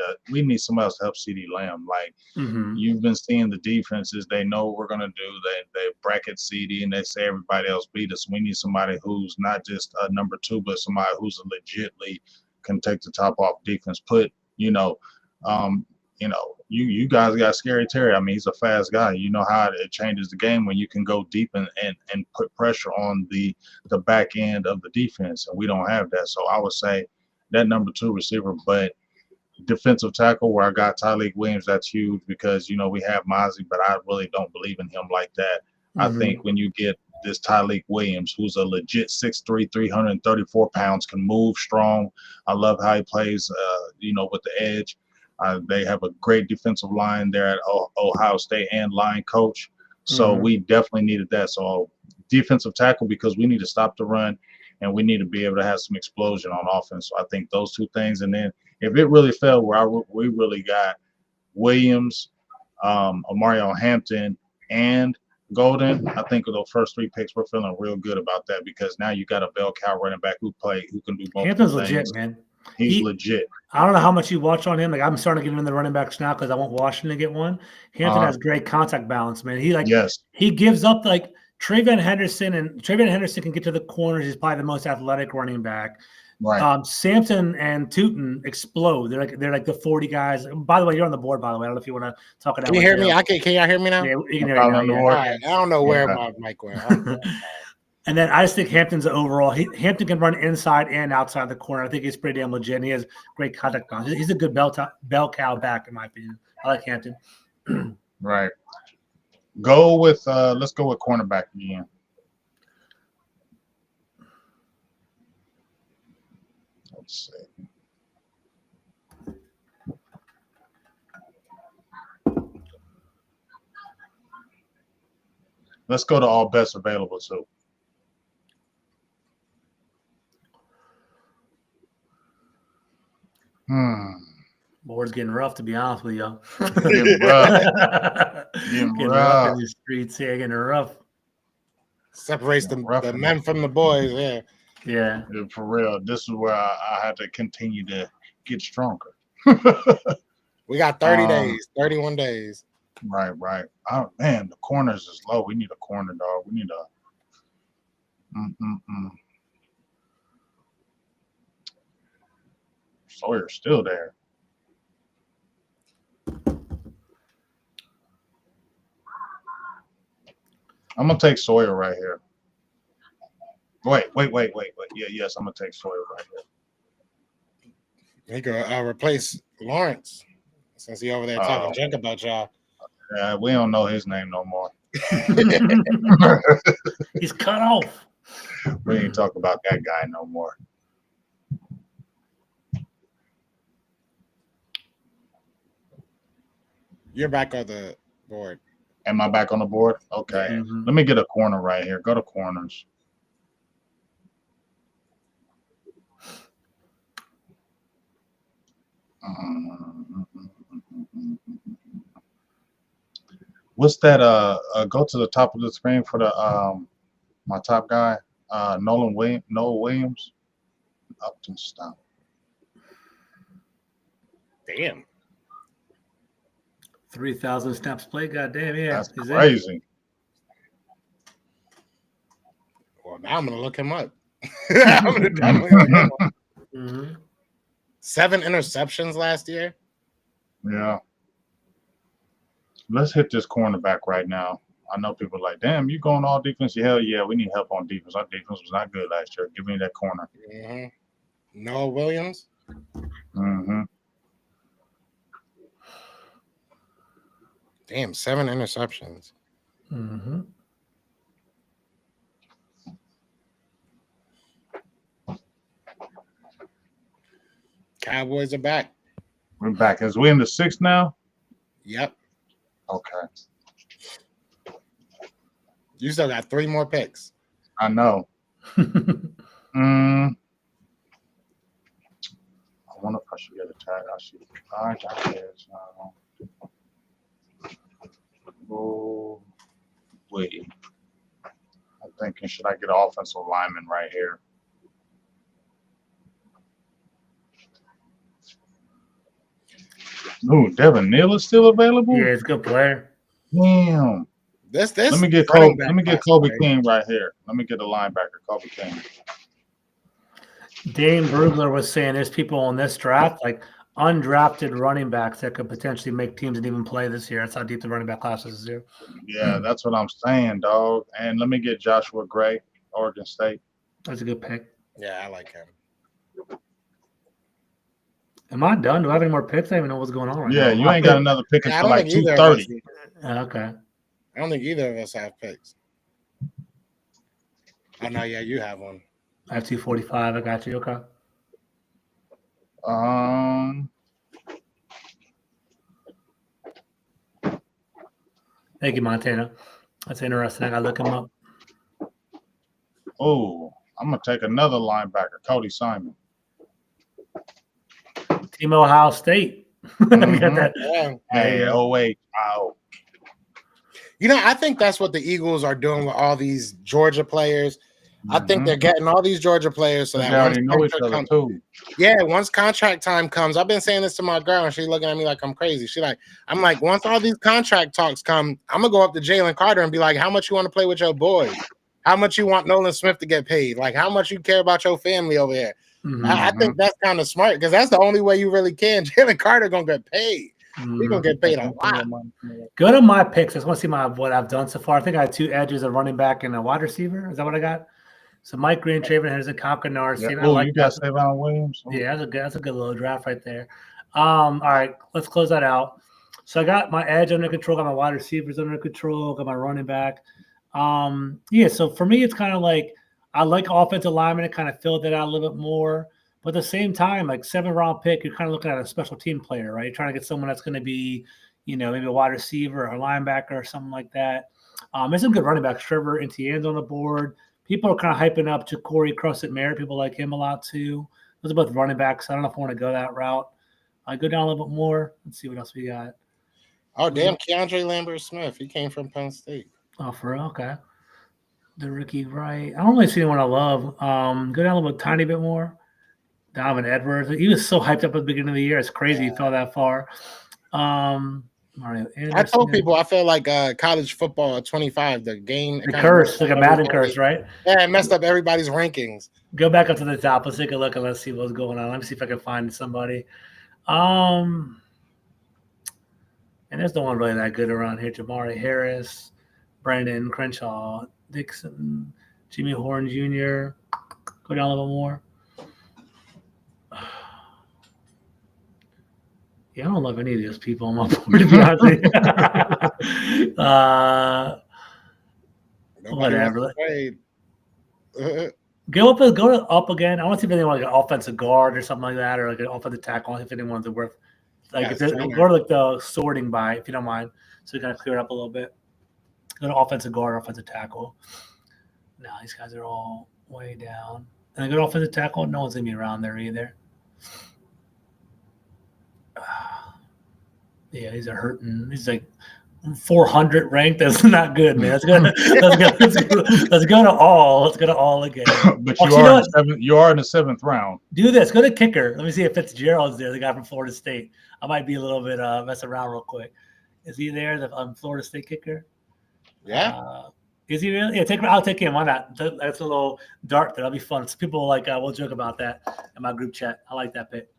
somebody else to help CeeDee Lamb. Like you've been seeing the defenses, they know what we're gonna do. They bracket CeeDee and they say everybody else beat us. We need somebody who's not just a number 2, but somebody who's legitly can take the top off defense. You guys got Scary Terry. I mean, he's a fast guy. You know how it changes the game when you can go deep and put pressure on the back end of the defense, and we don't have that. So I would say that number 2 receiver, but defensive tackle where I got Tyleik Williams, that's huge because we have Mozzie, but I really don't believe in him like that. I think when you get this Tyleik Williams, who's a legit 6'3", 334 pounds, can move strong. I love how he plays, with the edge. They have a great defensive line there at Ohio State and line coach. So we definitely needed that. So defensive tackle, because we need to stop the run and we need to be able to have some explosion on offense. So I think those 2 things. And then if it really fell where we really got Williams, Mario Hampton, and Golden, I think of those first 3 picks, we're feeling real good about that because now you got a bell cow running back who can do both. Hampton's legit, man. He's legit. I don't know how much you watch on him. Like I'm starting to get into the running backs now because I want Washington to get one. Hampton has great contact balance, man. He gives up like Trayvon Henderson can get to the corners. He's probably the most athletic running back. Right. Sampson and Tootin explode. They're like the 40 guys. By the way, you're on the board. By the way, I don't know if you want to talk about. Can you hear me? Can y'all hear me now? Yeah, you can hear me now. Yeah. All right. I don't know where my mic went. And then I just think Hampton's overall. Hampton can run inside and outside the corner. I think he's pretty damn legit. And he has great contact balance. He's a good bell cow back, in my opinion. I like Hampton. Right. Let's go with cornerback again. Let's see. Let's go to all best available too. Board's getting rough, to be honest with you. Getting rough. Getting rough in these streets here. Getting rough. Separates the men from the boys. Yeah. For real. This is where I had to continue to get stronger. We got 30 days, 31 days. Right. Oh man, the corners is low. We need a corner, dog. We need a. Sawyer's still there. I'm gonna take Sawyer right here. Wait. Yes, I'm gonna take Sawyer right here. He could replace Lawrence since he over there talking junk about y'all. We don't know his name no more. He's cut off. We ain't talk about that guy no more. You're back on the board. Am I back on the board? Okay. Let me get a corner right here. Go to corners. What's that? Go to the top of the screen for the my top guy, Noah Williams. Up to stop. Damn. 3,000 snaps played. Goddamn, yeah. That's crazy. Well, now I'm gonna look him up. I'm gonna definitely look him up. 7 interceptions last year. Yeah. Let's hit this cornerback right now. I know people are like, damn, you going all defense? Hell yeah, we need help on defense. Our defense was not good last year. Give me that corner. Noah Williams. Damn, 7 interceptions. Cowboys are back. We're back. Is we in the 6th now? Yep. Okay. You still got 3 more picks. I know. I wonder if I should get a tag. I should. I got this. Oh, wait. I'm thinking, should I get an offensive lineman right here? Ooh, Devin Neal is still available? Yeah, he's a good player. Damn. This Let me get running Kobe. back Let me get class Kobe crazy. King right here. Let me get a linebacker, Kobe King. Dane Brugler was saying there's people on this draft, like undrafted running backs that could potentially make teams and even play this year. That's how deep the running back class is here. Yeah, that's what I'm saying, dog. And let me get Joshua Gray, Oregon State. That's a good pick. Yeah, I like him. Am I done? Do I have any more picks? I don't even know what's going on right now. Yeah, you ain't got another pick Yeah, I until don't like think either of us. 2:30. Okay. I don't think either of us have picks. Oh no, yeah, you have one. I have 245. I got you. Okay. Thank you, Montana. That's interesting. I gotta look him up. Oh, I'm gonna take another linebacker, Cody Simon. Team Ohio State. Mhm. Got that. Yeah. Hey, Yeah. OHIO. You know, I think that's what the Eagles are doing with all these Georgia players. I think they're getting all these Georgia players so They that already once know each contract other comes, too. yeah, once contract time comes, I've been saying this to my girl, and she's looking at me like I'm crazy. I'm like, once all these contract talks come, I'm gonna go up to Jalen Carter and be like, how much you want to play with your boys? How much you want Nolan Smith to get paid? Like, how much you care about your family over here? I think that's kind of smart because that's the only way you really can. Jalen Carter gonna get paid. He's gonna get paid a lot. Go to my picks. I just want to see what I've done so far. I think I had 2 edges, a running back and a wide receiver. Is that what I got? So Mike Green, Traven Henderson, Kyle Kennard. Yeah. I Oh, like you got that. Savon Williams. Oh. Yeah, that's a good little draft right there. All right, let's close that out. So I got my edge under control, got my wide receivers under control, got my running back. Yeah, so for me, it's kind of like I like offensive lineman to kind of fill that out a little bit more. But at the same time, like 7th-round pick, you're kind of looking at a special team player, right? You're trying to get someone that's going to be, maybe a wide receiver or a linebacker or something like that. There's some good running backs. Trevor Etienne's on the board. People are kind of hyping up Ja'Cory Crosset-Merritt. People like him a lot too. Those are both running backs. I don't know if I want to go that route. I go down a little bit more. Let's see what else we got. Oh, damn, Keandre Lambert-Smith. He came from Penn State. Oh, for real? Okay. The rookie, right. I don't really see anyone I love. Go down a little bit, tiny bit more. Donovan Edwards. He was so hyped up at the beginning of the year. It's crazy he fell that far. Mario Anderson. I told people I feel like college football at 25, the game. The curse, like a Madden curse, right? Yeah, it messed up everybody's rankings. Go back up to the top. Let's take a look and let's see what's going on. Let me see if I can find somebody. And there's no one really that good around here. Jamari Harris, Brandon Crenshaw, Dixon, Jimmy Horn Jr. Go down a little more. Yeah, I don't love any of these people on my board, to be honest with you. Whatever. Go up again. I want to see if anyone like an offensive guard or something like that, or like an offensive tackle. If anyone's worth, like if go to like the sorting by, if you don't mind, so we kind of clear it up a little bit. Go to offensive guard, offensive tackle. No, these guys are all way down. And I go to offensive tackle. No one's gonna be around there either. Yeah, these are hurting. These like 400 ranked. That's not good, man. Let's go to all. Let's go to all again. But you are in the 7th round. Do this. Go to kicker. Let me see if Fitzgerald's there, the guy from Florida State. I might be a little bit messing around real quick. Is he there, the Florida State kicker? Yeah. Is he really? Yeah, I'll take him. Why not? That's a little dart. That'll be fun. So people we'll joke about that in my group chat. I like that pick.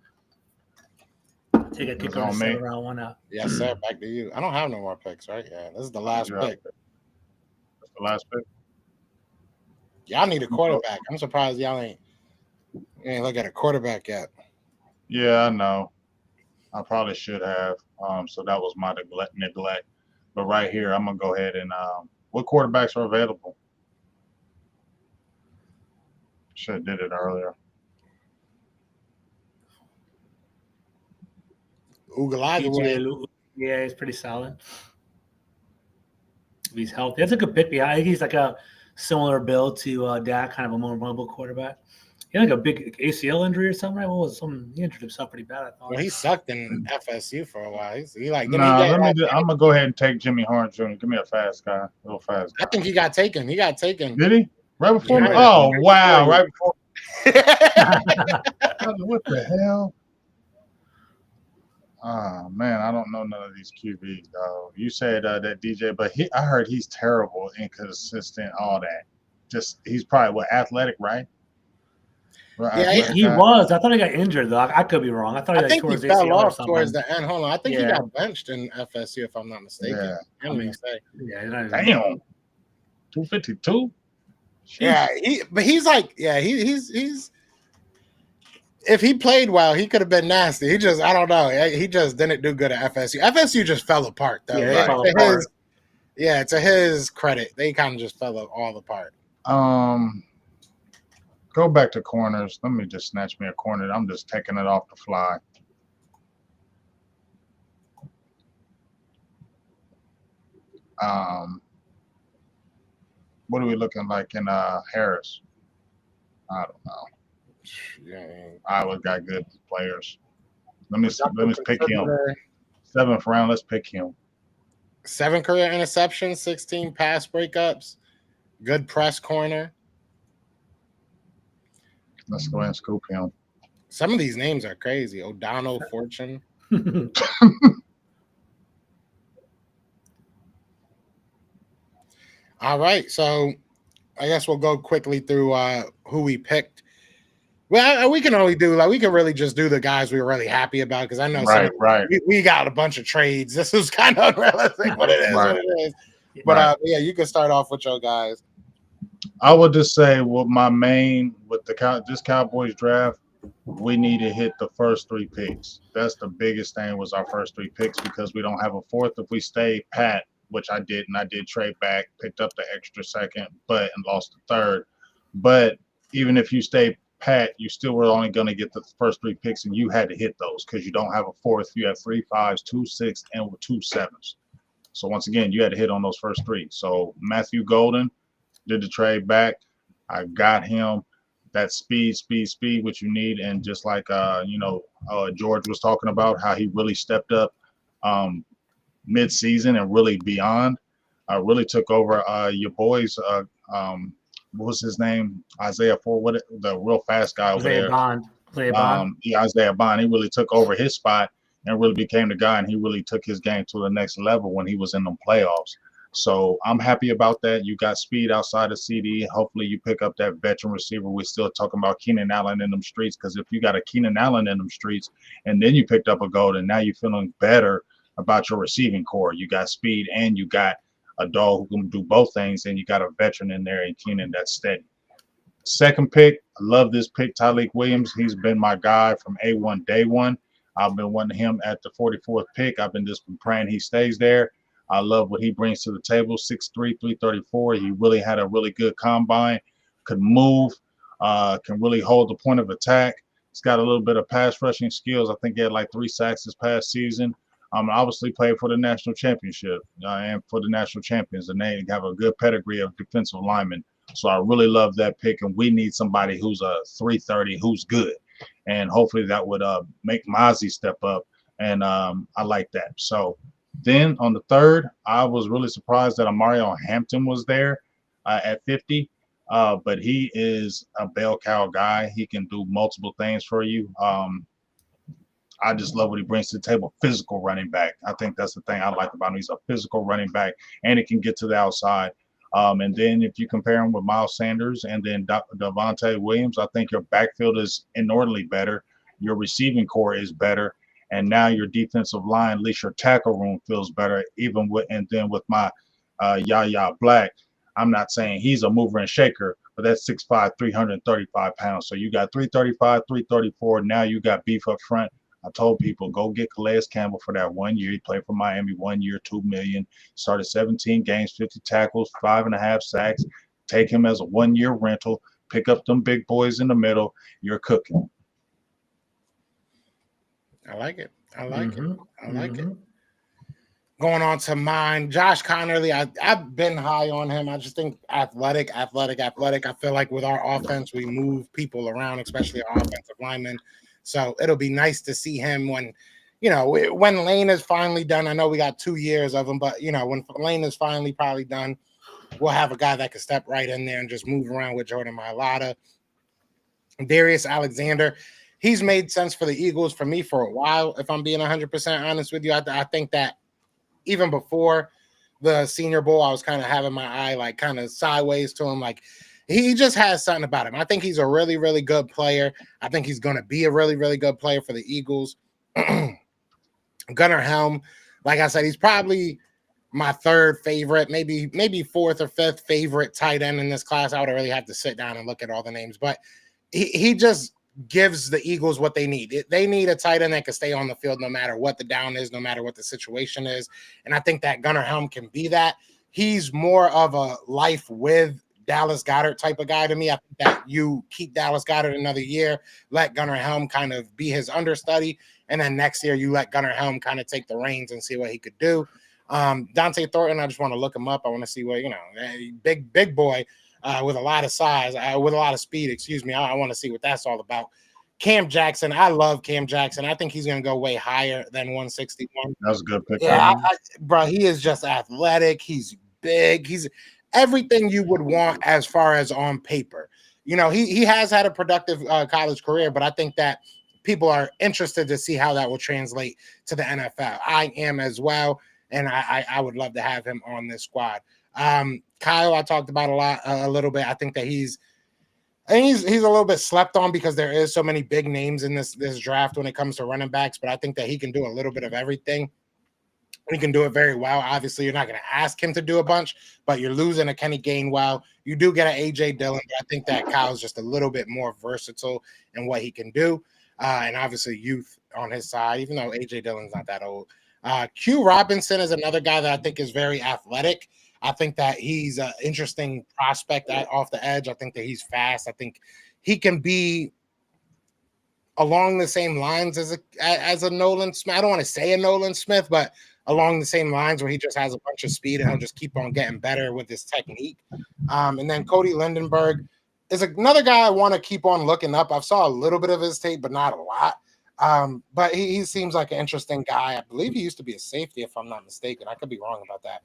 Take a kicker on me. Round one out. Yes, sir. Back to you. I don't have no more picks, right? Yeah, this is the last pick. That's the last pick. Y'all need a quarterback. I'm surprised y'all ain't look at a quarterback yet. Yeah, I know. I probably should have. So that was my neglect. But right here, I'm gonna go ahead and what quarterbacks are available? Should have did it earlier. Ugalaga. Yeah, it's pretty solid. if he's healthy. That's a good pick behind. I think he's like a similar build to Dak, kind of a more mobile quarterback. He had like a big ACL injury or something, right? What was some? He injured himself pretty bad, I thought. Well, he sucked in FSU for a while. He like didn't he Nah, get? I'm gonna go ahead and take Jimmy Horn Jr. Give me a fast guy, real fast I guy. think he got taken. He got taken. Did he? Right before me? Yeah. Oh wow! Right before. Yeah. What the hell? Oh man, I don't know none of these QBs, dog. You said that DJ, but I heard he's terrible, inconsistent, all that. Just he's probably athletic, right? Right, Yeah, athletic He guy. was. I thought he got injured though. I could be wrong. I thought he I like think tore he his fell ACL or off something. towards the end. Hold on, I think he Yeah. got benched in FSU if I'm not mistaken. Yeah. Let me say. Yeah, Damn. 252. Yeah, he's like, yeah, he's. If he played well, he could have been nasty. He just, I don't know. He just didn't do good at FSU. FSU just fell apart, though. Yeah, they fell apart. To his credit, they kind of just fell all apart. Go back to corners. Let me just snatch me a corner. I'm just taking it off the fly. What are we looking like in Harris? I don't know. Yeah. Iowa got good players. Let me pick him. 7th round. Let's pick him. 7 career interceptions, 16 pass breakups, good press corner. Let's go ahead and scoop him. Some of these names are crazy. O'Donnell, Fortune. All right, so I guess we'll go quickly through who we picked. Well, we can only do we can really just do the guys we were really happy about because I know we got a bunch of trades. This is kind of unrealistic, but it is what it is. But yeah, you can start off with your guys. I would just say with this Cowboys draft, we need to hit the first 3 picks. That's the biggest thing was our first 3 picks because we don't have a fourth. If we stay pat, which I did, and I did trade back, picked up the extra second, and lost the third. But even if you stay pat, you still were only going to get the first 3 picks, and you had to hit those because you don't have a fourth. You have 3 5s, 2 6s, and 2 7s. So once again, you had to hit on those first 3. So Matthew Golden did the trade back. I got him that speed, which you need, and just like George was talking about, how he really stepped up mid-season and really beyond. Really took over your boys. What was his name? Isaiah Ford, the real fast guy over there. Isaiah Bond. Yeah, Isaiah Bond. He really took over his spot and really became the guy, and he really took his game to the next level when he was in the playoffs. So I'm happy about that. You got speed outside of CD. Hopefully you pick up that veteran receiver. We're still talking about Keenan Allen in them streets because if you got a Keenan Allen in them streets and then you picked up a Golden, now you're feeling better about your receiving core. You got speed and you got a dog who can do both things, and you got a veteran in there in Keenan that's steady. Second pick, I love this pick, Tyleik Williams. He's been my guy from A1 day one. I've been wanting him at the 44th pick. I've been praying he stays there. I love what he brings to the table, 6'3", 334. He really had a really good combine, could move, can really hold the point of attack. He's got a little bit of pass rushing skills. I think he had like 3 sacks this past season. Obviously played for the national championship and for the national champions, and they have a good pedigree of defensive linemen. So I really love that pick, and we need somebody who's a 330 who's good, and hopefully that would make Mozzie step up, and I like that. So then on the third, I was really surprised that Mario Hampton was there at 50, but he is a bell cow guy. He can do multiple things for you. I just love what he brings to the table. Physical running back. I think that's the thing I like about him. He's a physical running back, and he can get to the outside. And then if you compare him with Miles Sanders and then Devontae Williams, I think your backfield is inordinately better. Your receiving core is better. And now your defensive line, at least your tackle room feels better. And then with my Yaya Black, I'm not saying he's a mover and shaker, but that's 6'5", 335 pounds. So you got 335, 334. Now you got beef up front. I told people, go get Calais Campbell for that 1 year. He played for Miami 1 year, $2 million. Started 17 games, 50 tackles, 5.5 sacks. Take him as a 1 year rental. Pick up them big boys in the middle. You're cooking. I like it. I like it. Going on to mine, Josh Connerly. I've been high on him. I just think athletic. I feel like with our offense, we move people around, especially our offensive linemen. So it'll be nice to see him when, when Lane is finally done. I know we got 2 years of him, but when Lane is finally probably done, we'll have a guy that can step right in there and just move around with Jordan Mailata. Darius Alexander, he's made sense for the Eagles for me for a while. If I'm being 100% honest with you, I think that even before the Senior Bowl, I was kind of having my eye like kind of sideways to him. Like he just has something about him. I think he's a really, really good player. I think he's going to be a really, really good player for the Eagles. Gunnar Helm, like I said, he's probably my third favorite, maybe fourth or fifth favorite tight end in this class. I would really have to sit down and look at all the names, but he just gives the Eagles what they need. They need a tight end that can stay on the field no matter what the down is, no matter what the situation is. And I think that Gunnar Helm can be that. He's more of a life with Dallas Goedert type of guy to me. I think that you keep Dallas Goedert another year, let Gunnar Helm kind of be his understudy, and then next year you let Gunnar Helm kind of take the reins and see what he could do. Dante Thornton, I just want to look him up. I want to see what, big boy with a lot of size, with a lot of speed, excuse me. I want to see what that's all about. Cam Jackson, I love Cam Jackson. I think he's going to go way higher than 161. That was a good pick. Yeah, bro, he is just athletic. He's big. He's everything you would want as far as on paper. He has had a productive college career, but I think that people are interested to see how that will translate to the NFL. I am as well, and I would love to have him on this squad. Kyle, I talked about a little bit. I think that he's a little bit slept on because there is so many big names in this draft when it comes to running backs, but I think that he can do a little bit of everything. He can do it very well. Obviously, you're not going to ask him to do a bunch, but you're losing a Kenny Gainwell. You do get an A.J. Dillon, but I think that Kyle's just a little bit more versatile in what he can do. And obviously youth on his side, even though A.J. Dillon's not that old. Q Robinson is another guy that I think is very athletic. I think that he's an interesting prospect off the edge. I think that he's fast. I think he can be along the same lines as a Nolan Smith. I don't want to say a Nolan Smith, but along the same lines where he just has a bunch of speed and he'll just keep on getting better with his technique. And then Cody Lindenberg is another guy I want to keep on looking up. I've saw a little bit of his tape, but not a lot. But he seems like an interesting guy. I believe he used to be a safety, if I'm not mistaken. I could be wrong about that.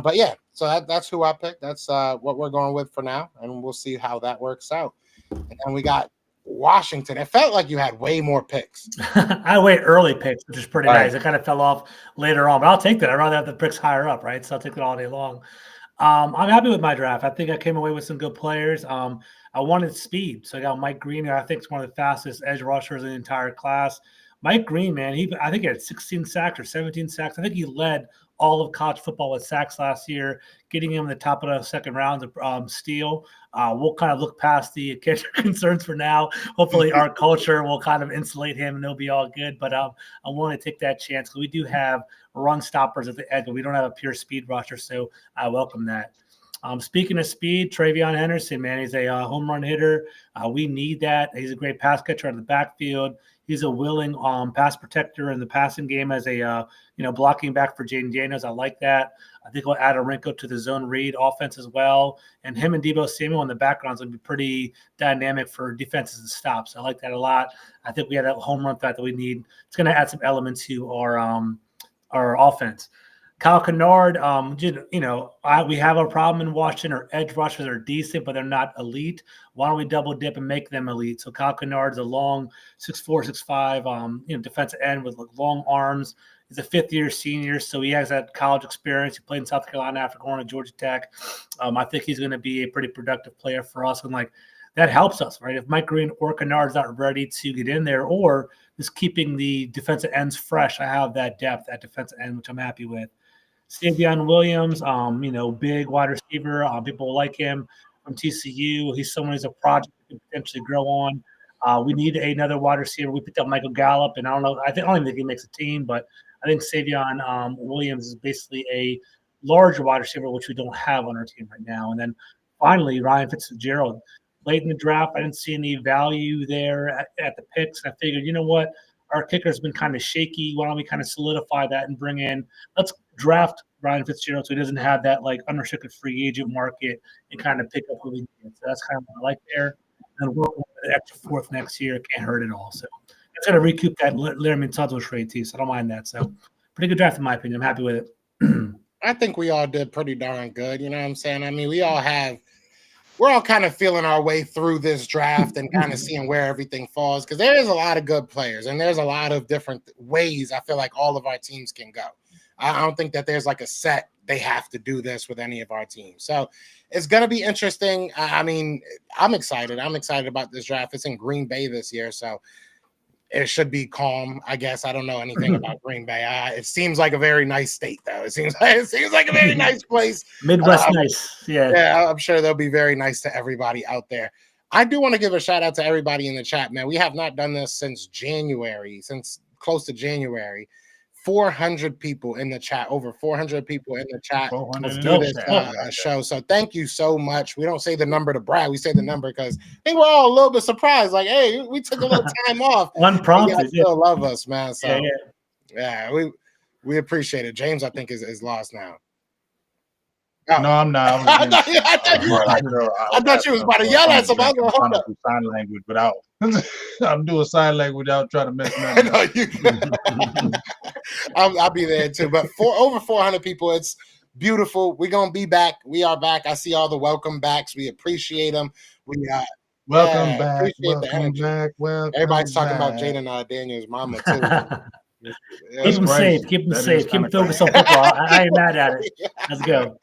But yeah, so that's who I picked. That's what we're going with for now, and we'll see how that works out. And then we got Washington. It felt like you had way more picks. I wait early picks, which is pretty nice. It kind of fell off later on, but I'll take that. I'd rather have the picks higher up, right? So I'll take that all day long. I'm happy with my draft. I think I came away with some good players. I wanted speed, so I got Mike Green, who I think is one of the fastest edge rushers in the entire class. Mike Green, man, I think he had 16 sacks or 17 sacks. I think he led all of college football with sacks last year, getting him in the top of the second round of steal. We'll kind of look past the concerns for now. Hopefully our culture will kind of insulate him and it'll be all good. But I want to take that chance because we do have run stoppers at the edge, but we don't have a pure speed rusher, so I welcome that. Speaking of speed, Travion Henderson, man, he's a home run hitter. We need that. He's a great pass catcher out of the backfield. He's a willing pass protector in the passing game as a blocking back for Jaden Daniels. I like that. I think we'll add a wrinkle to the zone read offense as well. And him and Deebo Samuel in the background is going to be pretty dynamic for defenses and stops. I like that a lot. I think we have that home run threat that we need. It's going to add some elements to our offense. Kyle Kennard, we have a problem in Washington. Our edge rushers are decent, but they're not elite. Why don't we double dip and make them elite? So Kyle Kennard is a long 6'4", 6'5", defensive end with long arms. He's a fifth-year senior, so he has that college experience. He played in South Carolina after going to Georgia Tech. I think he's going to be a pretty productive player for us, and that helps us, right? If Mike Green or Kennard's not ready to get in there, or just keeping the defensive ends fresh, I have that depth at defensive end, which I'm happy with. Savion Williams, big wide receiver. People like him from TCU. He's someone who's a project that can potentially grow on. We need another wide receiver. We picked up Michael Gallup, and I don't even think he makes a team, but I think Savion Williams is basically a larger wide receiver, which we don't have on our team right now. And then finally, Ryan Fitzgerald. Late in the draft, I didn't see any value there at the picks. I figured, you know what? our kicker's been kind of shaky. Why don't we kind of solidify that and bring in? Let's draft Ryan Fitzgerald so he doesn't have that like unrestricted free agent market and kind of pick up who we need. So that's kind of what I like there. And we'll the extra fourth next year. It can't hurt at all. So it's going to recoup that Laramie Tunsil trade too. So I don't mind that. So pretty good draft in my opinion. I'm happy with it. I think we all did pretty darn good. You know what I'm saying? I mean, we're all kind of feeling our way through this draft and kind of seeing where everything falls because there is a lot of good players and there's a lot of different ways I feel like all of our teams can go. I don't think that there's like a set they have to do this with any of our teams. So it's going to be interesting. I mean, I'm excited. I'm excited about this draft. It's in Green Bay this year, so it should be calm, I guess. I don't know anything about Green Bay. It seems like a very nice state, though. It seems like a very nice place. Midwest nice. Yeah, I'm sure they'll be very nice to everybody out there. I do want to give a shout out to everybody in the chat, man. We have not done this since close to January. 400 people in the chat, over 400 people in the chat. Let's do this show. So thank you so much. We don't say the number to brag. We say the number because I think we're all a little bit surprised. Like, hey, we took a little time off. Unprompted. You still love us, man. So yeah, we appreciate it. James, I think, is lost now. Oh. No, I'm not. I thought you were like, I thought you was about to yell at somebody. I'm trying to do sign language without. I'm doing sign language without trying to mess me up. I'll be there too. But over 400 people, it's beautiful. We're gonna be back. We are back. I see all the welcome backs. We appreciate them. Welcome back. Welcome back. Everybody's talking about Jaden Daniels' mama too. Keep him safe. Keep him safe. Keep him focused on football. I ain't mad at it. Let's go.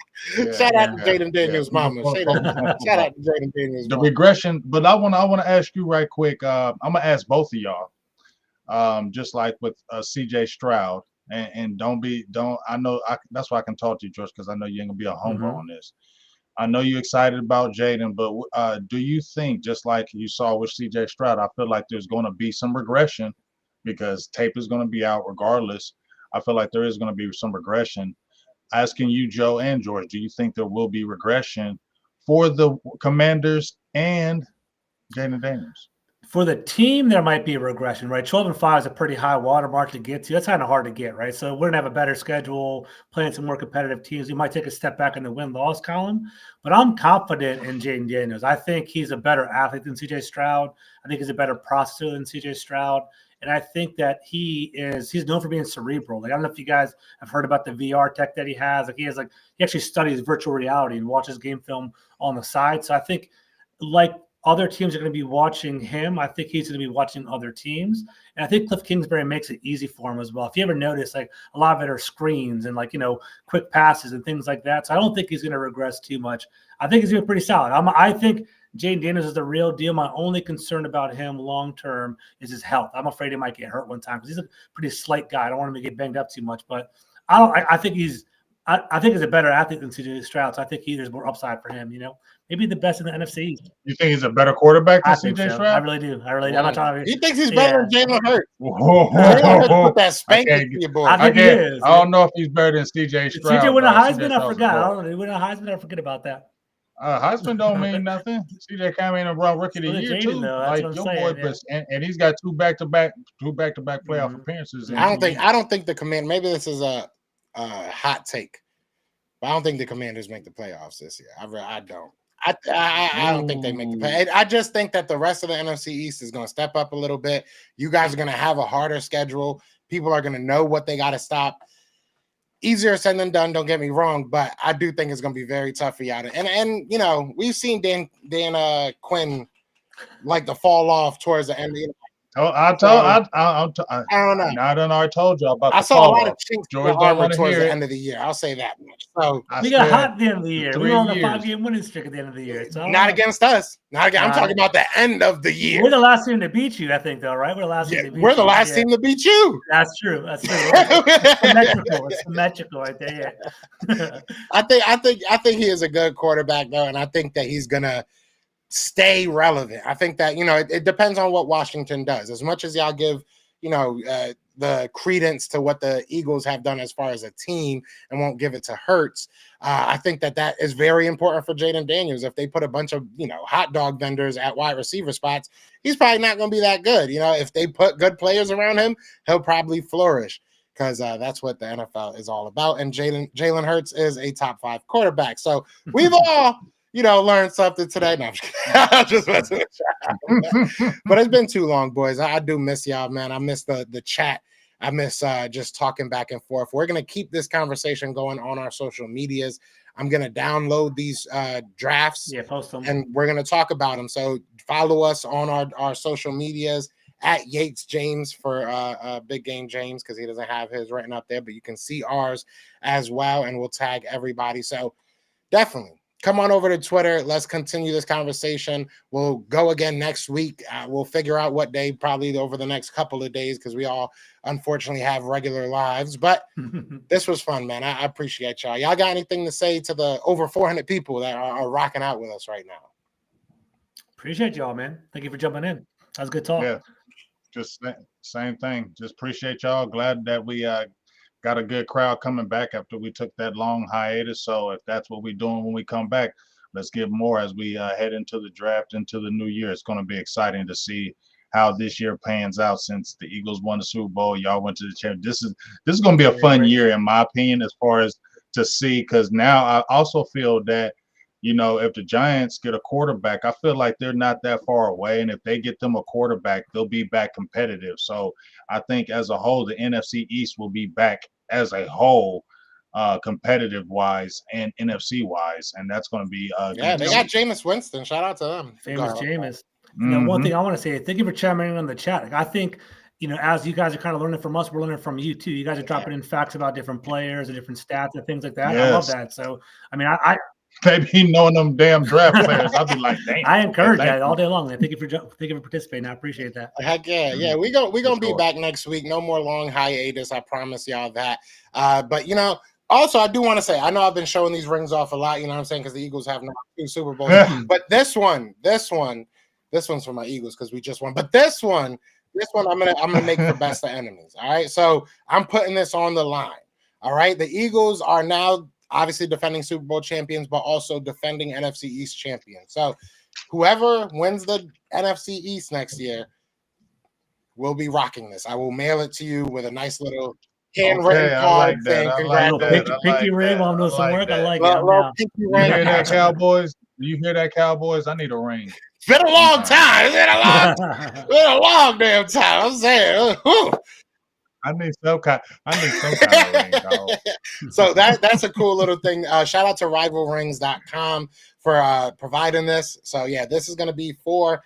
Shout out to Jaden Daniels' mama. Shout out to Jaden Daniels' mama. The regression, but I want to ask you right quick. I'm gonna ask both of y'all. Just like with CJ Stroud, and don't. I know that's why I can talk to you, George, because I know you ain't gonna be a homer on this. I know you're excited about Jaden, but do you think, just like you saw with CJ Stroud, I feel like there's going to be some regression because tape is going to be out regardless. I feel like there is going to be some regression. Asking you, Joe and George, do you think there will be regression for the Commanders and Jaden Daniels? For the team, there might be a regression, right? 12-5 is a pretty high watermark to get to. That's kind of hard to get, right? So we're going to have a better schedule, playing some more competitive teams. We might take a step back in the win-loss column, but I'm confident in Jaden Daniels. I think he's a better athlete than CJ Stroud. I think he's a better processor than CJ Stroud. And I think that he's known for being cerebral. Like, I don't know if you guys have heard about the VR tech that he has. Like, he actually studies virtual reality and watches game film on the side. So I think, like, other teams are going to be watching him, I think he's going to be watching other teams. And I think Cliff Kingsbury makes it easy for him as well. If you ever notice, like, a lot of it are screens and, like, quick passes and things like that. So I don't think he's going to regress too much. I think he's going to be pretty solid. I think Jaden Daniels is the real deal. My only concern about him long-term is his health. I'm afraid he might get hurt one time because he's a pretty slight guy. I don't want him to get banged up too much, but I think he's a better athlete than CJ Stroud. So I think there's more upside for him, Maybe the best in the NFC. You think he's a better quarterback than CJ Stroud? I really do. I'm not trying to. He thinks he's better than Jalen Hurts. Put that spank to your boy. I don't know if he's better than CJ Stroud. CJ win a Heisman? I forgot. I don't know. He win a Heisman? I forget about that. Heisman don't mean nothing. CJ came in and brought rookie of the year too. Like your boy, and he's got two back-to-back playoff appearances. I don't think the Commanders. Maybe this is a hot take, but I don't think the Commanders make the playoffs this year. I don't. I don't think they make the play. I just think that the rest of the NFC East is going to step up a little bit. You guys are going to have a harder schedule. People are going to know what they got to stop. Easier said than done, don't get me wrong, but I do think it's going to be very tough for y'all. And we've seen Dan Quinn like to fall off towards the end. I don't know. I done already told you about. I saw a lot of chinks in the armor towards the end of the year. I'll say that much. So we got hot at the end of the year. We were on a 5-game winning streak at the end of the year. So not against us. Not again. I'm talking about the end of the year. We're the last team to beat you, I think, though, right? We're the last team to beat you. We're the last team to beat you. That's true. It's symmetrical right there. Yeah. I think he is a good quarterback though, and I think that he's gonna stay relevant. I think that it depends on what Washington does. As much as y'all give the credence to what the Eagles have done as far as a team and won't give it to Hurts. I think that is very important for Jaden Daniels. If they put a bunch of, hot dog vendors at wide receiver spots, he's probably not going to be that good. If they put good players around him, he'll probably flourish because that's what the NFL is all about. And Jalen Hurts is a top 5 quarterback. So we've all, learned something today. No, I'm just messing with y'all. But it's been too long, boys. I do miss y'all, man. I miss the chat. I miss just talking back and forth. We're going to keep this conversation going on our social medias. I'm going to download these drafts. Yeah, post them. And we're going to talk about them. So follow us on our social medias at Yates James for Big Game James, because he doesn't have his written up there, but you can see ours as well, and we'll tag everybody. So definitely come on over to Twitter. Let's continue this conversation. We'll go again next week. We'll figure out what day, probably over the next couple of days, because we all unfortunately have regular lives. But this was fun, man. I appreciate y'all. Y'all got anything to say to the over 400 people that are rocking out with us right now? Appreciate y'all, man. Thank you for jumping in. That was good talk. Yeah, just same thing. Just appreciate y'all. Glad that we got a good crowd coming back after we took that long hiatus. So if that's what we're doing when we come back, let's get more as we head into the draft, into the new year. It's going to be exciting to see how this year pans out, since the Eagles won the Super Bowl. Y'all went to the championship. This is going to be a fun year, in my opinion, as far as to see, because now I also feel that, if the Giants get a quarterback, I feel like they're not that far away. And if they get them a quarterback, they'll be back competitive. So I think as a whole, the NFC East will be back as a whole, competitive wise and NFC wise. And that's going to be they got Jameis Winston. Shout out to them. Famous Jameis. And one thing I want to say, thank you for chiming in on the chat. I think, as you guys are kind of learning from us, we're learning from you too. You guys are dropping in facts about different players and different stats and things like that. Yes. I love that. So, I mean, they be knowing them damn draft players. I'll be like, damn. I encourage that all day long. Thank you for participating. I appreciate that. Heck yeah, yeah. We're gonna be back next week. No more long hiatus. I promise y'all that. But also I do want to say, I know I've been showing these rings off a lot. You know what I'm saying? Because the Eagles have now 2 Super Bowls. But this one's for my Eagles because we just won. But this one I'm gonna make for best of enemies. All right. So I'm putting this on the line. All right. The Eagles are now obviously defending Super Bowl champions, but also defending NFC East champions. So whoever wins the NFC East next year will be rocking this. I will mail it to you with a nice little handwritten card thing. Congratulations. Pinky ring while I'm doing some work. I like it. You hear that, Cowboys? You hear that, Cowboys? I need a ring. It's been a long time. It's been a long damn time. I'm saying. I need some kind of ring, dog. So that's a cool little thing. Shout out to rivalrings.com for providing this. So yeah, this is going to be for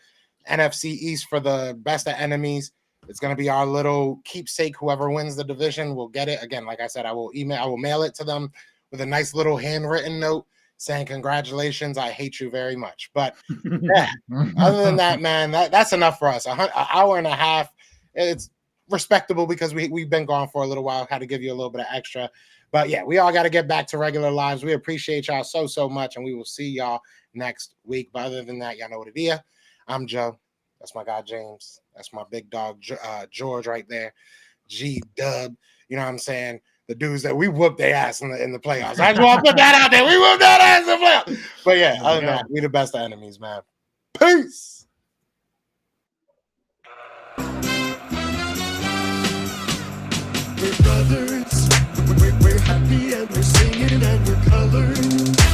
NFC East for the best of enemies. It's going to be our little keepsake. Whoever wins the division will get it. Again, like I said, I will mail it to them with a nice little handwritten note saying congratulations. I hate you very much. But yeah, other than that, man, that's enough for us. An hour and a half. It's respectable because we've been gone for a little while. Had to give you a little bit of extra, but yeah, we all got to get back to regular lives. We appreciate y'all so much, and we will see y'all next week. But other than that, y'all know what it is. I'm Joe. That's my guy James. That's my big dog George right there. G Dub. You know what I'm saying? The dudes that we whooped their ass in the playoffs. I just want to put that out there. We whooped that ass in the playoffs. But yeah, other than that, we the best of enemies, man. Peace. We're brothers, we're happy and we're singing and we're colored.